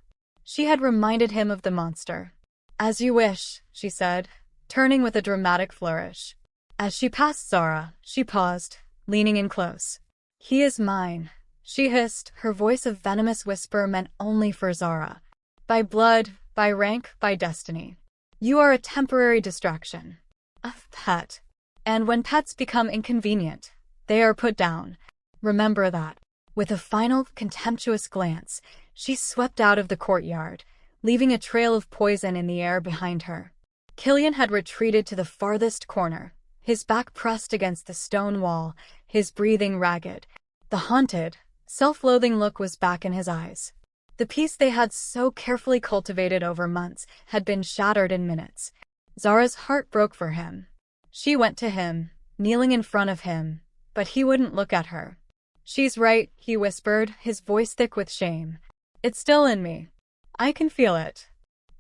A: She had reminded him of the monster. "As you wish," she said, turning with a dramatic flourish. As she passed Zara, she paused, leaning in close. "He is mine," she hissed, her voice a venomous whisper meant only for Zara. "By blood, by rank, by destiny. You are a temporary distraction. A pet. And when pets become inconvenient, they are put down. Remember that." With a final, contemptuous glance, she swept out of the courtyard, leaving a trail of poison in the air behind her. Killian had retreated to the farthest corner, his back pressed against the stone wall, his breathing ragged. The haunted, self-loathing look was back in his eyes. The peace they had so carefully cultivated over months had been shattered in minutes. Zara's heart broke for him. She went to him, kneeling in front of him, but he wouldn't look at her. "She's right," he whispered, his voice thick with shame. "It's still in me. I can feel it.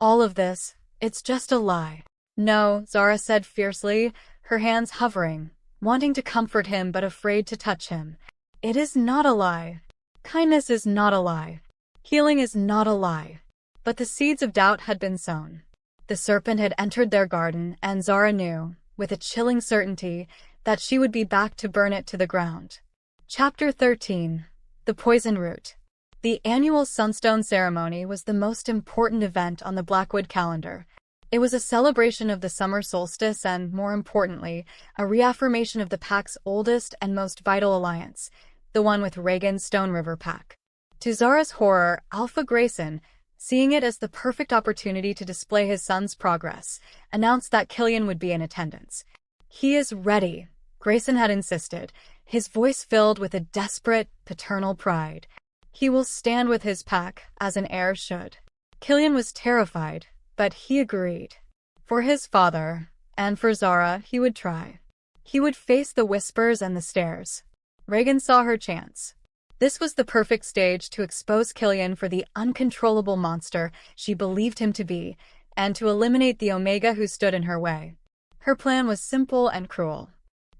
A: All of this, it's just a lie." "No," Zara said fiercely, her hands hovering, wanting to comfort him but afraid to touch him. "It is not a lie. Kindness is not a lie. Healing is not a lie." But the seeds of doubt had been sown. The serpent had entered their garden, and Zara knew, with a chilling certainty, that she would be back to burn it to the ground. Chapter 13. The Poison Root. The annual Sunstone Ceremony was the most important event on the Blackwood calendar. It was a celebration of the summer solstice and, more importantly, a reaffirmation of the pack's oldest and most vital alliance, the one with Reagan's Stone River pack. To Zara's horror, Alpha Grayson, seeing it as the perfect opportunity to display his son's progress, announced that Killian would be in attendance. "He is ready," Grayson had insisted, his voice filled with a desperate, paternal pride. "He will stand with his pack, as an heir should." Killian was terrified, but he agreed. For his father, and for Zara, he would try. He would face the whispers and the stares. Reagan saw her chance. This was the perfect stage to expose Killian for the uncontrollable monster she believed him to be, and to eliminate the Omega who stood in her way. Her plan was simple and cruel.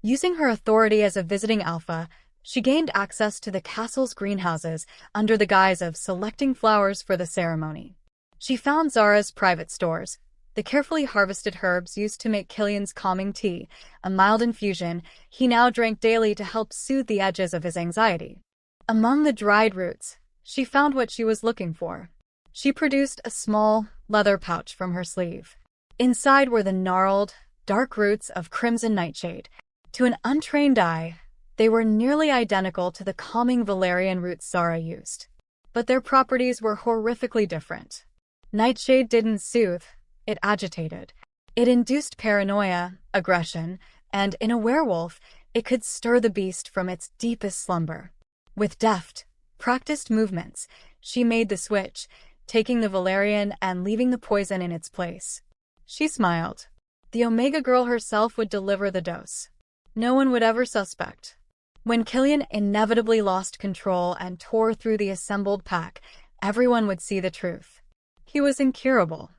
A: Using her authority as a visiting alpha, she gained access to the castle's greenhouses under the guise of selecting flowers for the ceremony. She found Zara's private stores, the carefully harvested herbs used to make Killian's calming tea, a mild infusion he now drank daily to help soothe the edges of his anxiety. Among the dried roots, she found what she was looking for. She produced a small, leather pouch from her sleeve. Inside were the gnarled, dark roots of crimson nightshade. To an untrained eye, they were nearly identical to the calming valerian roots Zara used. But their properties were horrifically different. Nightshade didn't soothe, it agitated. It induced paranoia, aggression, and in a werewolf, it could stir the beast from its deepest slumber. With deft, practiced movements, she made the switch, taking the valerian and leaving the poison in its place. She smiled. The Omega girl herself would deliver the dose. No one would ever suspect. When Killian inevitably lost control and tore through the assembled pack, everyone would see the truth. He was incurable,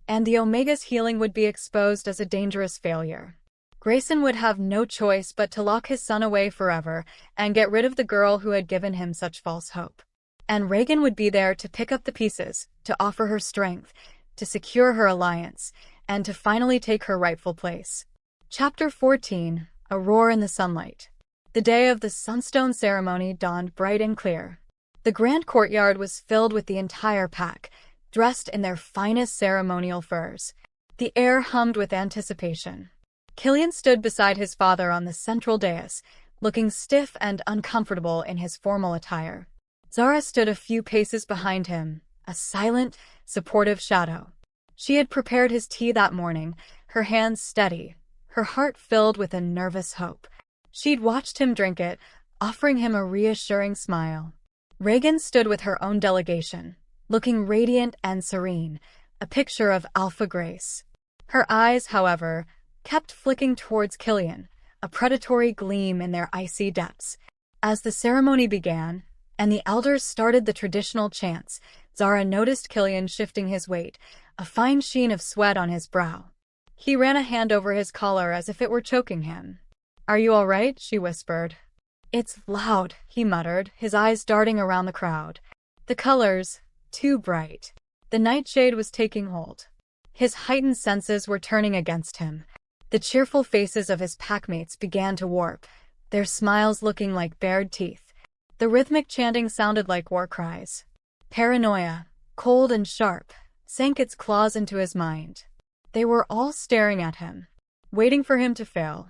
A: and the Omega's healing would be exposed as a dangerous failure. Grayson would have no choice but to lock his son away forever and get rid of the girl who had given him such false hope. And Reagan would be there to pick up the pieces, to offer her strength, to secure her alliance, and to finally take her rightful place. Chapter 14. A Roar in the Sunlight. The day of the Sunstone Ceremony dawned bright and clear. The grand courtyard was filled with the entire pack, dressed in their finest ceremonial furs. The air hummed with anticipation. Killian stood beside his father on the central dais, looking stiff and uncomfortable in his formal attire. Zara stood a few paces behind him, a silent, supportive shadow. She had prepared his tea that morning, her hands steady, her heart filled with a nervous hope. She'd watched him drink it, offering him a reassuring smile. Reagan stood with her own delegation, looking radiant and serene, a picture of alpha grace. Her eyes, however, kept flicking towards Killian, a predatory gleam in their icy depths. As the ceremony began, and the elders started the traditional chants, Zara noticed Killian shifting his weight, a fine sheen of sweat on his brow. He ran a hand over his collar as if it were choking him. "Are you all right?" she whispered. "It's loud," he muttered, his eyes darting around the crowd. The colors, too bright. The nightshade was taking hold. His heightened senses were turning against him. The cheerful faces of his packmates began to warp, their smiles looking like bared teeth. The rhythmic chanting sounded like war cries. Paranoia, cold and sharp, sank its claws into his mind. They were all staring at him, waiting for him to fail,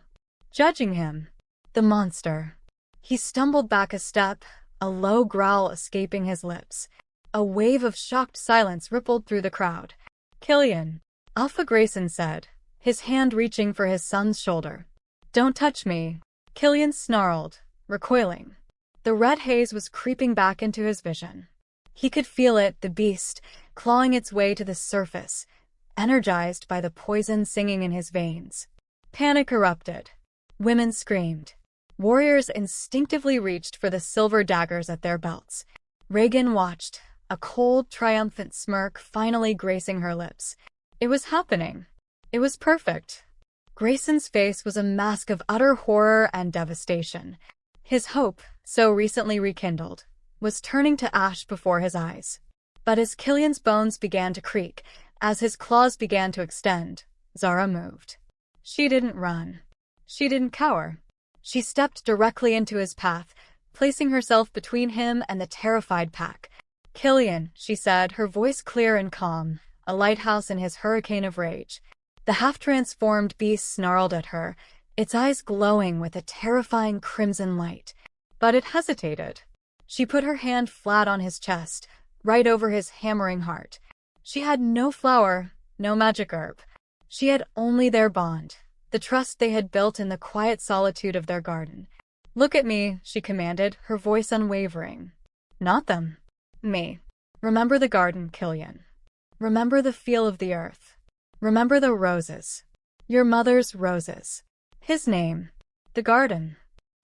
A: judging him. The monster. He stumbled back a step, a low growl escaping his lips. A wave of shocked silence rippled through the crowd. "Killian," Alpha Grayson said, his hand reaching for his son's shoulder. "Don't touch me." Killian snarled, recoiling. The red haze was creeping back into his vision. He could feel it, the beast, clawing its way to the surface, energized by the poison singing in his veins. Panic erupted. Women screamed. Warriors instinctively reached for the silver daggers at their belts. Reagan watched, a cold, triumphant smirk finally gracing her lips. It was happening. It was perfect. Grayson's face was a mask of utter horror and devastation. His hope, so recently rekindled, was turning to ash before his eyes. But as Killian's bones began to creak, as his claws began to extend, Zara moved. She didn't run. She didn't cower. She stepped directly into his path, placing herself between him and the terrified pack. "Killian," she said, her voice clear and calm, a lighthouse in his hurricane of rage. The half-transformed beast snarled at her, its eyes glowing with a terrifying crimson light. But it hesitated. She put her hand flat on his chest, right over his hammering heart. She had no flower, no magic herb. She had only their bond, the trust they had built in the quiet solitude of their garden. "Look at me," she commanded, her voice unwavering. "Not them. Me. Remember the garden, Killian. Remember the feel of the earth. Remember the roses. Your mother's roses. His name. The garden.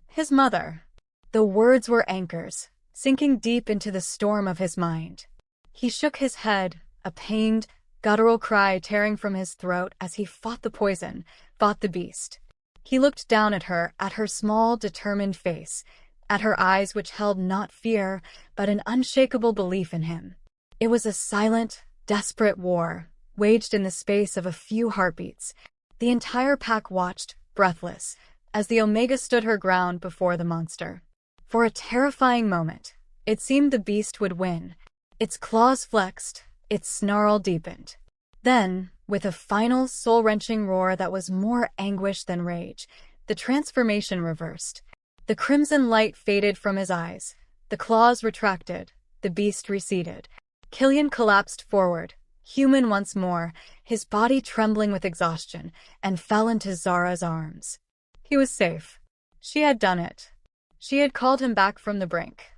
A: His mother." The words were anchors, sinking deep into the storm of his mind. He shook his head, a pained, guttural cry tearing from his throat as he fought the poison, fought the beast. He looked down at her small, determined face, at her eyes which held not fear, but an unshakable belief in him. It was a silent, desperate war, waged in the space of a few heartbeats. The entire pack watched, breathless, as the Omega stood her ground before the monster. For a terrifying moment, it seemed the beast would win. Its claws flexed, its snarl deepened. Then, with a final soul-wrenching roar that was more anguish than rage, the transformation reversed. The crimson light faded from his eyes, the claws retracted, the beast receded. Killian collapsed forward, human once more, his body trembling with exhaustion, and fell into Zara's arms. He was safe. She had done it. She had called him back from the brink.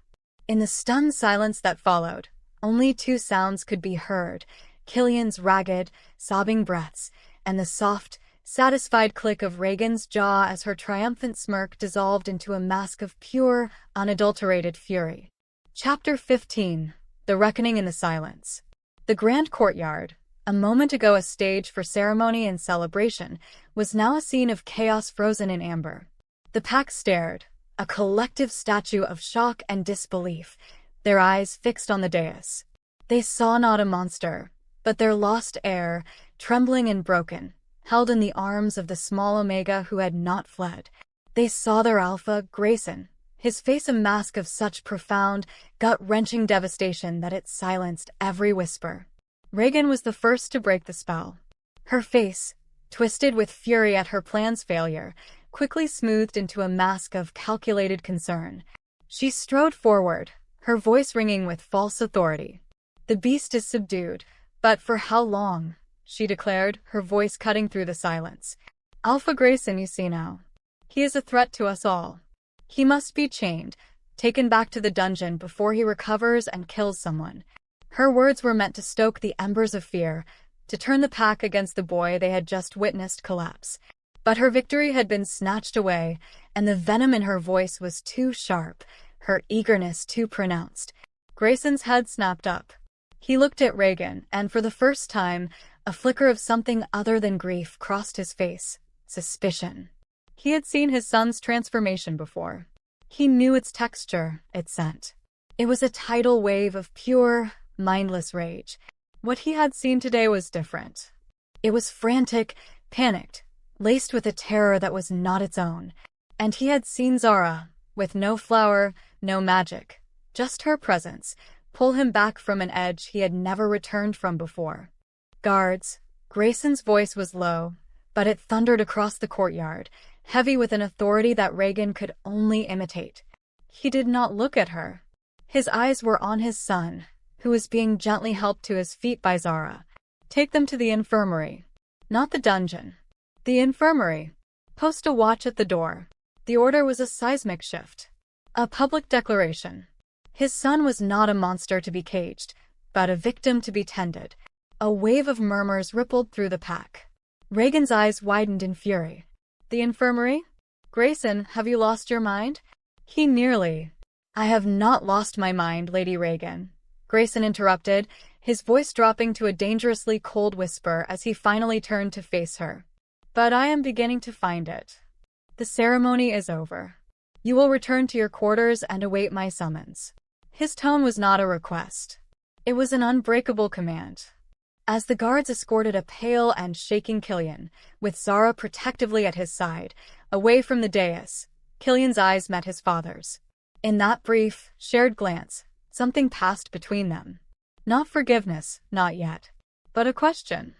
A: In the stunned silence that followed, only two sounds could be heard: Killian's ragged, sobbing breaths, and the soft, satisfied click of Reagan's jaw as her triumphant smirk dissolved into a mask of pure, unadulterated fury. Chapter 15. The Reckoning in the Silence. The grand courtyard, a moment ago a stage for ceremony and celebration, was now a scene of chaos frozen in amber. The pack stared, a collective statue of shock and disbelief, their eyes fixed on the dais. They saw not a monster, but their lost heir, trembling and broken, held in the arms of the small Omega who had not fled. They saw their Alpha, Grayson, his face a mask of such profound, gut-wrenching devastation that it silenced every whisper. Reagan was the first to break the spell. Her face, twisted with fury at her plan's failure, quickly smoothed into a mask of calculated concern. She strode forward, her voice ringing with false authority. "The beast is subdued, but for how long?" she declared, her voice cutting through the silence. "Alpha Grayson, you see now. He is a threat to us all. He must be chained, taken back to the dungeon before he recovers and kills someone." Her words were meant to stoke the embers of fear, to turn the pack against the boy they had just witnessed collapse. But her victory had been snatched away, and the venom in her voice was too sharp, her eagerness too pronounced. Grayson's head snapped up. He looked at Reagan, and for the first time, a flicker of something other than grief crossed his face. Suspicion. He had seen his son's transformation before. He knew its texture, its scent. It was a tidal wave of pure, mindless rage. What he had seen today was different. It was frantic, panicked, laced with a terror that was not its own. And he had seen Zara, with no flower, no magic, just her presence, pull him back from an edge he had never returned from before. Guards. Grayson's voice was low, but it thundered across the courtyard, heavy with an authority that Reagan could only imitate. He did not look at her. His eyes were on his son, who was being gently helped to his feet by Zara. Take them to the infirmary. Not the dungeon. The infirmary. Post a watch at the door. The order was a seismic shift. A public declaration. His son was not a monster to be caged, but a victim to be tended. A wave of murmurs rippled through the pack. Reagan's eyes widened in fury. The infirmary? Grayson, have you lost your mind? He nearly. I have not lost my mind, Lady Reagan. Grayson interrupted, his voice dropping to a dangerously cold whisper as he finally turned to face her. But I am beginning to find it. The ceremony is over. You will return to your quarters and await my summons. His tone was not a request. It was an unbreakable command. As the guards escorted a pale and shaking Killian, with Zara protectively at his side, away from the dais, Killian's eyes met his father's. In that brief, shared glance, something passed between them. Not forgiveness, not yet, but a question.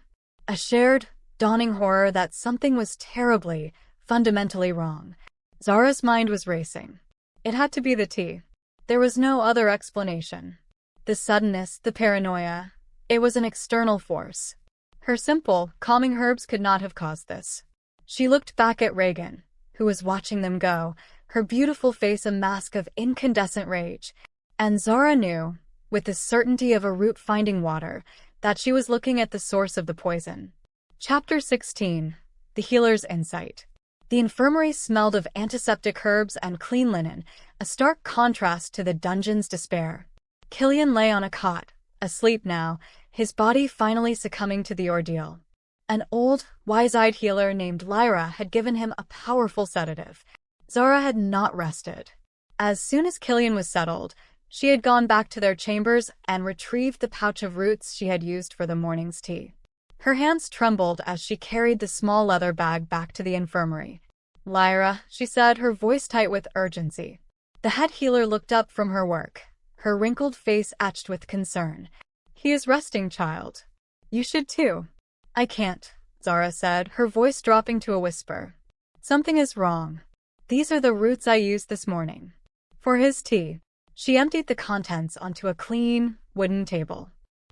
A: A shared, dawning horror that something was terribly, fundamentally wrong. Zara's mind was racing. It had to be the tea. There was no other explanation. The suddenness, the paranoia, it was an external force. Her simple, calming herbs could not have caused this. She looked back at Reagan, who was watching them go, her beautiful face a mask of incandescent rage. And Zara knew, with the certainty of a root finding water, that she was looking at the source of the poison. Chapter 16. The Healer's Insight. The infirmary smelled of antiseptic herbs and clean linen, a stark contrast to the dungeon's despair. Killian lay on a cot, asleep now, his body finally succumbing to the ordeal. An old, wise-eyed healer named Lyra had given him a powerful sedative. Zara had not rested. As soon as Killian was settled, she had gone back to their chambers and retrieved the pouch of roots she had used for the morning's tea. Her hands trembled as she carried the small leather bag back to the infirmary. Lyra, she said, her voice tight with urgency. The head healer looked up from her work, her wrinkled face etched with concern. He is resting, child. You should too. I can't, Zara said, her voice dropping to a whisper. Something is wrong. These are the roots I used this morning. For his tea. She emptied the contents onto a clean, wooden table.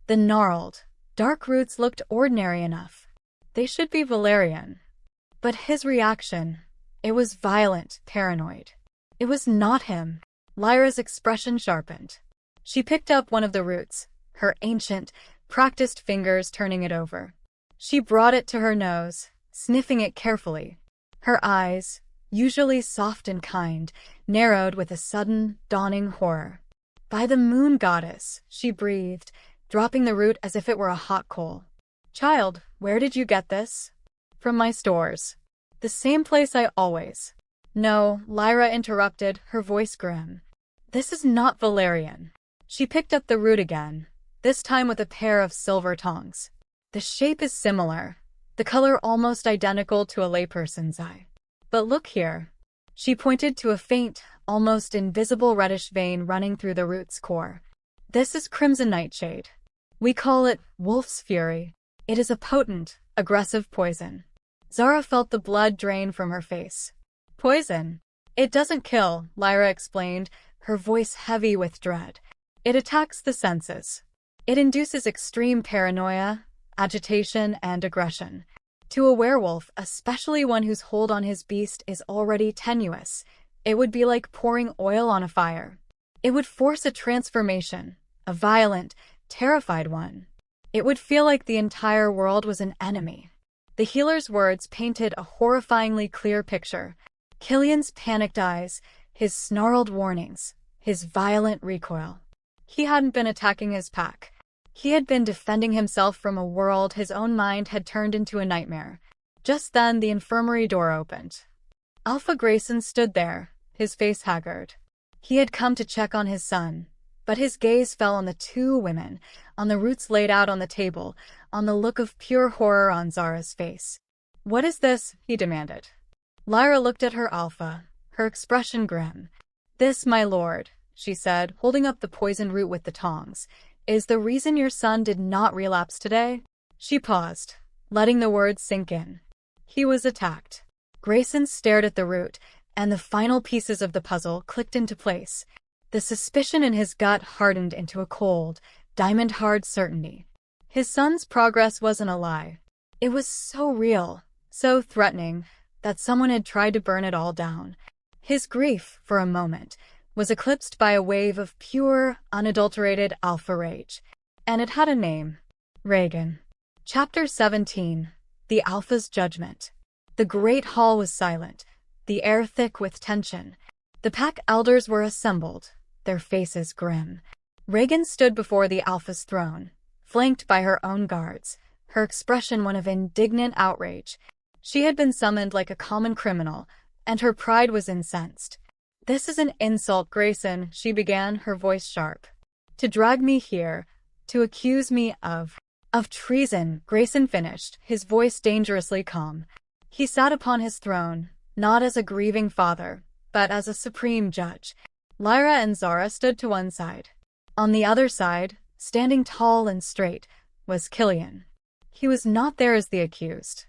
A: The gnarled, dark roots looked ordinary enough. They should be valerian. But his reaction, it was violent, paranoid. It was not him. Lyra's expression sharpened. She picked up one of the roots, her ancient, practiced fingers turning it over. She brought it to her nose, sniffing it carefully. Her eyes, usually soft and kind, narrowed with a sudden, dawning horror. By the moon goddess, she breathed, dropping the root as if it were a hot coal. Child, where did you get this? From my stores. The same place I always. No, Lyra interrupted, her voice grim. This is not valerian. She picked up the root again, this time with a pair of silver tongs. The shape is similar, the color almost identical to a layperson's eye. But look here. She pointed to a faint, almost invisible reddish vein running through the root's core. This is crimson nightshade. We call it wolf's fury. It is a potent, aggressive poison. Zara felt the blood drain from her face. Poison. It doesn't kill, Lyra explained, her voice heavy with dread. It attacks the senses. It induces extreme paranoia, agitation, and aggression. To a werewolf, especially one whose hold on his beast is already tenuous, it would be like pouring oil on a fire. It would force a transformation, a violent, terrified one. It would feel like the entire world was an enemy. The healer's words painted a horrifyingly clear picture. Killian's panicked eyes, his snarled warnings, his violent recoil. He hadn't been attacking his pack. He had been defending himself from a world his own mind had turned into a nightmare. Just then, the infirmary door opened. Alpha Grayson stood there, his face haggard. He had come to check on his son, but his gaze fell on the two women, on the roots laid out on the table, on the look of pure horror on Zara's face. "What is this?" he demanded. Lyra looked at her Alpha, her expression grim. "This, my lord," she said, holding up the poisoned root with the tongs, "is the reason your son did not relapse today." She paused, letting the words sink in. He was attacked. Grayson stared at the root, and the final pieces of the puzzle clicked into place. The suspicion in his gut hardened into a cold, diamond-hard certainty. His son's progress wasn't a lie. It was so real, so threatening, that someone had tried to burn it all down. His grief, for a moment, was eclipsed by a wave of pure, unadulterated alpha rage. And it had a name. Reagan. Chapter 17. The Alpha's Judgment. The great hall was silent, the air thick with tension. The pack elders were assembled, their faces grim. Reagan stood before the Alpha's throne, flanked by her own guards, her expression one of indignant outrage. She had been summoned like a common criminal, and her pride was incensed. "This is an insult, Grayson," she began, her voice sharp. "To drag me here, to accuse me of treason," Grayson finished, his voice dangerously calm. He sat upon his throne, not as a grieving father, but as a supreme judge. Lyra and Zara stood to one side. On the other side, standing tall and straight, was Killian. He was not there as the accused.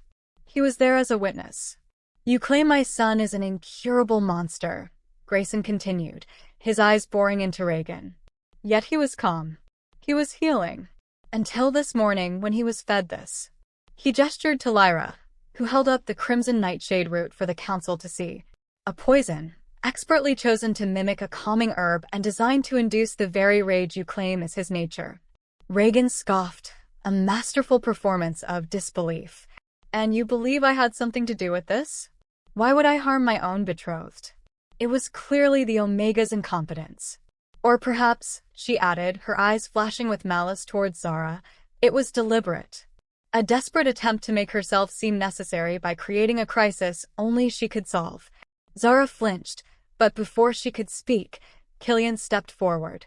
A: He was there as a witness. "You claim my son is an incurable monster," Grayson continued, his eyes boring into Reagan. Yet he was calm. He was healing. Until this morning, when he was fed this. He gestured to Lyra, who held up the crimson nightshade root for the council to see. A poison, expertly chosen to mimic a calming herb and designed to induce the very rage you claim is his nature. Reagan scoffed, a masterful performance of disbelief. "And you believe I had something to do with this? Why would I harm my own betrothed?" It was clearly the Omega's incompetence. Or perhaps, she added, her eyes flashing with malice towards Zara, it was deliberate. A desperate attempt to make herself seem necessary by creating a crisis only she could solve. Zara flinched, but before she could speak, Killian stepped forward.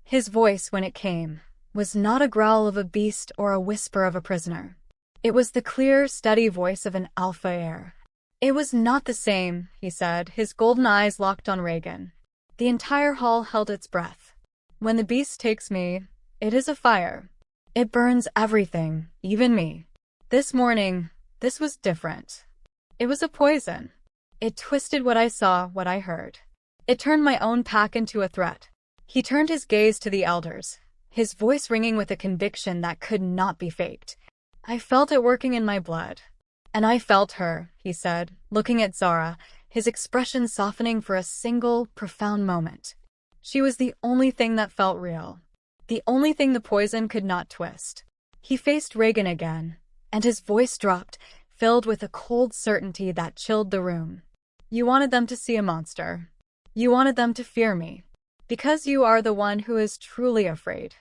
A: His voice, when it came, was not a growl of a beast or a whisper of a prisoner. It was the clear, steady voice of an alpha heir. "It was not the same," he said, his golden eyes locked on Reagan. The entire hall held its breath. "When the beast takes me, it is a fire. It burns everything, even me. This morning, this was different. It was a poison. It twisted what I saw, what I heard. It turned my own pack into a threat." He turned his gaze to the elders, his voice ringing with a conviction that could not be faked. "I felt it working in my blood. And I felt her," he said, looking at Zara, his expression softening for a single, profound moment. She was the only thing that felt real. The only thing the poison could not twist. He faced Reagan again, and his voice dropped, filled with a cold certainty that chilled the room. "You wanted them to see a monster. You wanted them to fear me. Because you are the one who is truly afraid.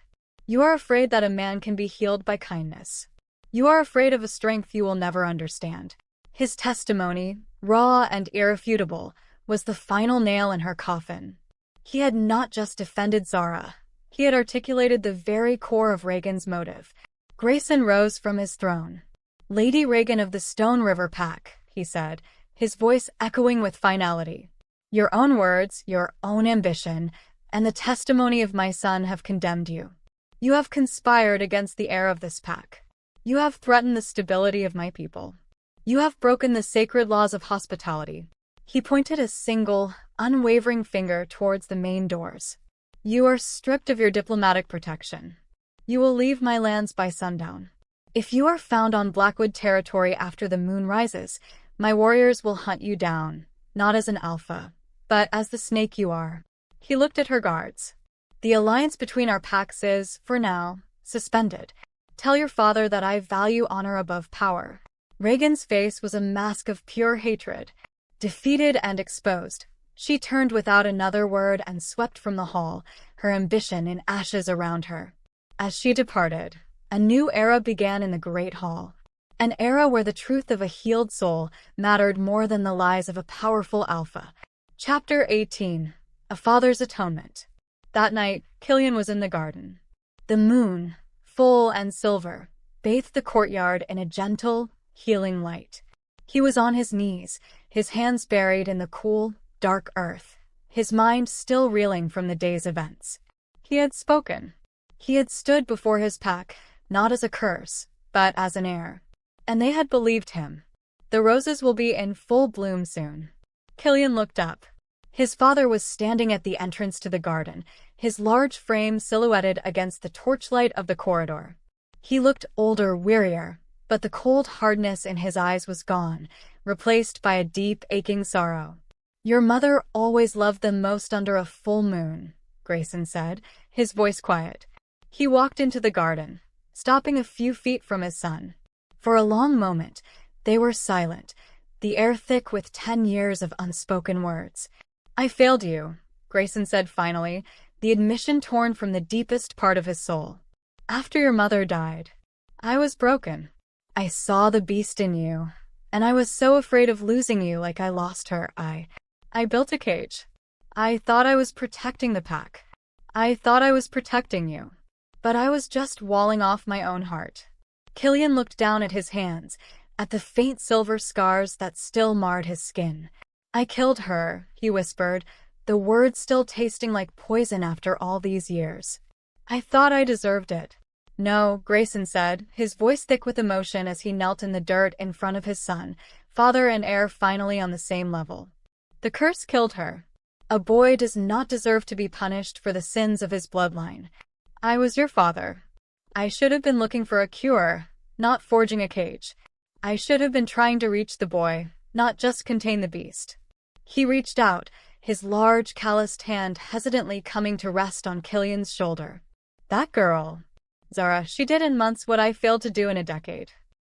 A: You are afraid that a man can be healed by kindness. You are afraid of a strength you will never understand." His testimony, raw and irrefutable, was the final nail in her coffin. He had not just defended Zara. He had articulated the very core of Reagan's motive. Grayson rose from his throne. "Lady Reagan of the Stone River Pack," he said, his voice echoing with finality. "Your own words, your own ambition, and the testimony of my son have condemned you. You have conspired against the heir of this pack. You have threatened the stability of my people. You have broken the sacred laws of hospitality." He pointed a single, unwavering finger towards the main doors. "You are stripped of your diplomatic protection. You will leave my lands by sundown. If you are found on Blackwood territory after the moon rises, my warriors will hunt you down, not as an alpha, but as the snake you are." He looked at her guards. "The alliance between our packs is, for now, suspended. Tell your father that I value honor above power." Reagan's face was a mask of pure hatred. Defeated and exposed, she turned without another word and swept from the hall, her ambition in ashes around her. As she departed, a new era began in the Great Hall. An era where the truth of a healed soul mattered more than the lies of a powerful alpha. Chapter 18. A Father's Atonement. That night, Killian was in the garden. The moon, full and silver, bathed the courtyard in a gentle, healing light. He was on his knees, his hands buried in the cool, dark earth, his mind still reeling from the day's events. He had spoken. He had stood before his pack, not as a curse, but as an heir. And they had believed him. The roses will be in full bloom soon. Killian looked up. His father was standing at the entrance to the garden, his large frame silhouetted against the torchlight of the corridor. He looked older, wearier, but the cold hardness in his eyes was gone, replaced by a deep, aching sorrow. "Your mother always loved them most under a full moon," Grayson said, his voice quiet. He walked into the garden, stopping a few feet from his son. For a long moment, they were silent, the air thick with 10 years of unspoken words. "I failed you," Grayson said finally, the admission torn from the deepest part of his soul. "After your mother died, I was broken. I saw the beast in you, and I was so afraid of losing you like I lost her. I built a cage. I thought I was protecting the pack. I thought I was protecting you. But I was just walling off my own heart." Killian looked down at his hands, at the faint silver scars that still marred his skin. "I killed her," he whispered, the words still tasting like poison after all these years. "I thought I deserved it." "No," Grayson said, his voice thick with emotion as he knelt in the dirt in front of his son, father and heir finally on the same level. "The curse killed her. A boy does not deserve to be punished for the sins of his bloodline. I was your father. I should have been looking for a cure, not forging a cage. I should have been trying to reach the boy, not just contain the beast." He reached out, his large, calloused hand hesitantly coming to rest on Killian's shoulder. "That girl, Zara, she did in months what I failed to do in a decade.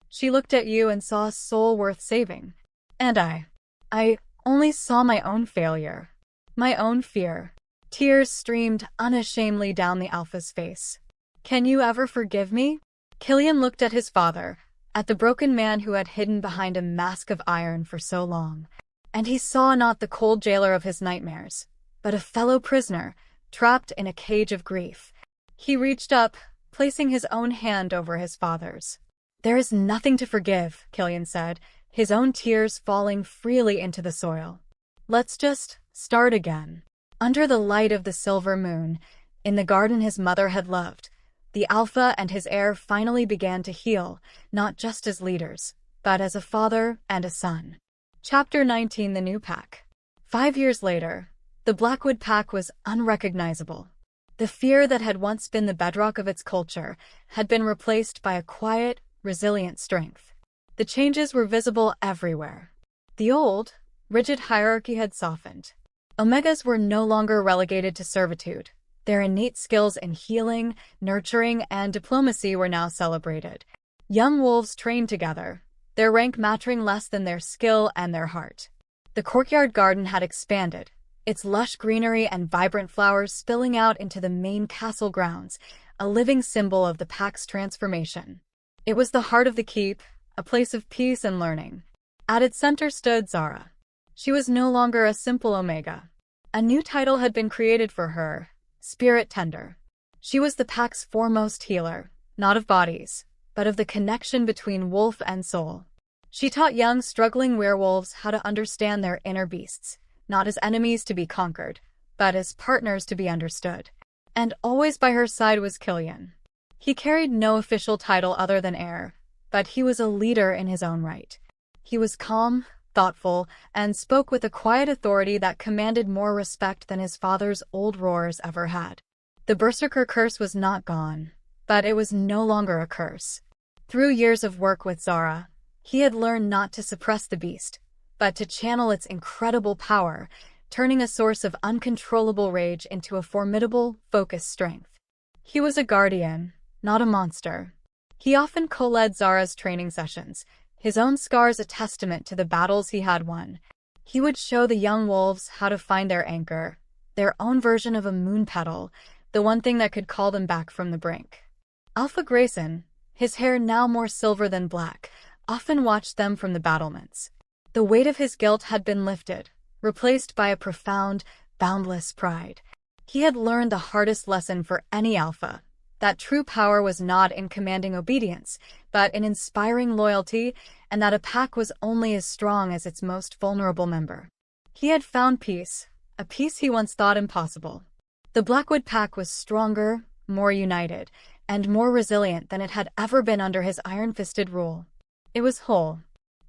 A: She looked at you and saw a soul worth saving. And I only saw my own failure, my own fear." Tears streamed unashamedly down the alpha's face. "Can you ever forgive me?" Killian looked at his father, at the broken man who had hidden behind a mask of iron for so long. And he saw not the cold jailer of his nightmares, but a fellow prisoner, trapped in a cage of grief. He reached up, placing his own hand over his father's. "There is nothing to forgive," Killian said, his own tears falling freely into the soil. "Let's just start again." Under the light of the silver moon, in the garden his mother had loved, the alpha and his heir finally began to heal, not just as leaders, but as a father and a son. Chapter 19. The New Pack. 5 years later, the Blackwood pack was unrecognizable. The fear that had once been the bedrock of its culture had been replaced by a quiet, resilient strength. The changes were visible everywhere. The old, rigid hierarchy had softened. Omegas were no longer relegated to servitude. Their innate skills in healing, nurturing, and diplomacy were now celebrated. Young wolves trained together, their rank matching less than their skill and their heart. The courtyard garden had expanded, its lush greenery and vibrant flowers spilling out into the main castle grounds, a living symbol of the pack's transformation. It was the heart of the keep, a place of peace and learning. At its center stood Zara. She was no longer a simple Omega. A new title had been created for her, Spirit Tender. She was the pack's foremost healer, not of bodies, but of the connection between wolf and soul. She taught young, struggling werewolves how to understand their inner beasts, not as enemies to be conquered, but as partners to be understood. And always by her side was Killian. He carried no official title other than heir, but he was a leader in his own right. He was calm, thoughtful, and spoke with a quiet authority that commanded more respect than his father's old roars ever had. The berserker curse was not gone, but it was no longer a curse. Through years of work with Zara, he had learned not to suppress the beast, but to channel its incredible power, turning a source of uncontrollable rage into a formidable, focused strength. He was a guardian, not a monster. He often co-led Zara's training sessions, his own scars a testament to the battles he had won. He would show the young wolves how to find their anchor, their own version of a moon petal, the one thing that could call them back from the brink. Alpha Grayson, his hair now more silver than black, often watched them from the battlements. The weight of his guilt had been lifted, replaced by a profound, boundless pride. He had learned the hardest lesson for any alpha, that true power was not in commanding obedience, but in inspiring loyalty, and that a pack was only as strong as its most vulnerable member. He had found peace, a peace he once thought impossible. The Blackwood pack was stronger, more united, and more resilient than it had ever been under his iron-fisted rule. It was whole.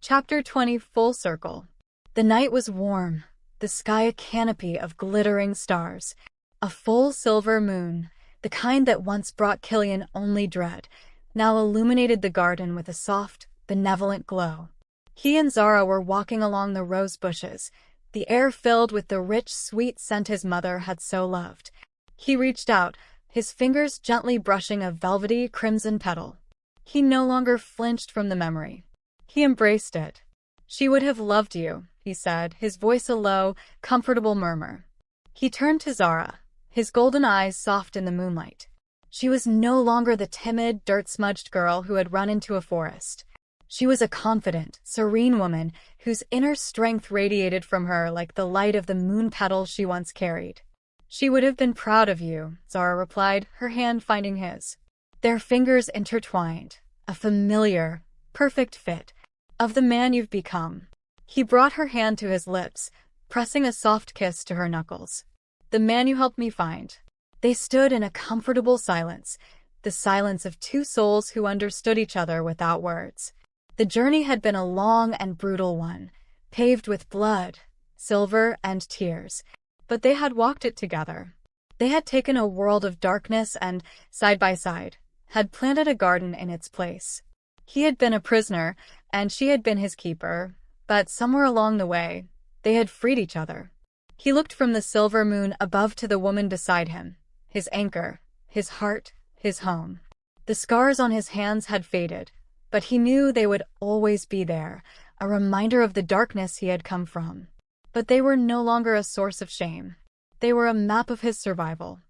A: Chapter 20 Full Circle. The night was warm, the sky a canopy of glittering stars. A full silver moon, the kind that once brought Killian only dread, now illuminated the garden with a soft, benevolent glow. He and Zara were walking along the rose bushes, the air filled with the rich, sweet scent his mother had so loved. He reached out, his fingers gently brushing a velvety crimson petal. He no longer flinched from the memory. He embraced it. "She would have loved you," he said, his voice a low, comfortable murmur. He turned to Zara, his golden eyes soft in the moonlight. She was no longer the timid, dirt-smudged girl who had run into a forest. She was a confident, serene woman whose inner strength radiated from her like the light of the moon petals she once carried. "She would have been proud of you," Zara replied, her hand finding his. Their fingers intertwined, a familiar, perfect fit, of the man you've become. He brought her hand to his lips, pressing a soft kiss to her knuckles. "The man you helped me find." They stood in a comfortable silence, the silence of two souls who understood each other without words. The journey had been a long and brutal one, paved with blood, silver, and tears, but they had walked it together. They had taken a world of darkness and, side by side, had planted a garden in its place. He had been a prisoner, and she had been his keeper, but somewhere along the way, they had freed each other. He looked from the silver moon above to the woman beside him, his anchor, his heart, his home. The scars on his hands had faded, but he knew they would always be there, a reminder of the darkness he had come from. But they were no longer a source of shame. They were a map of his survival,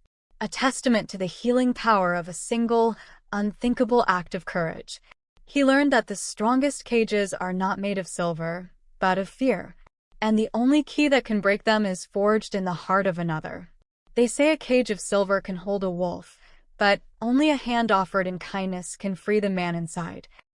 A: a testament to the healing power of a single, unthinkable act of courage. He learned that the strongest cages are not made of silver, but of fear, and the only key that can break them is forged in the heart of another. They say a cage of silver can hold a wolf, but only a hand offered in kindness can free the man inside.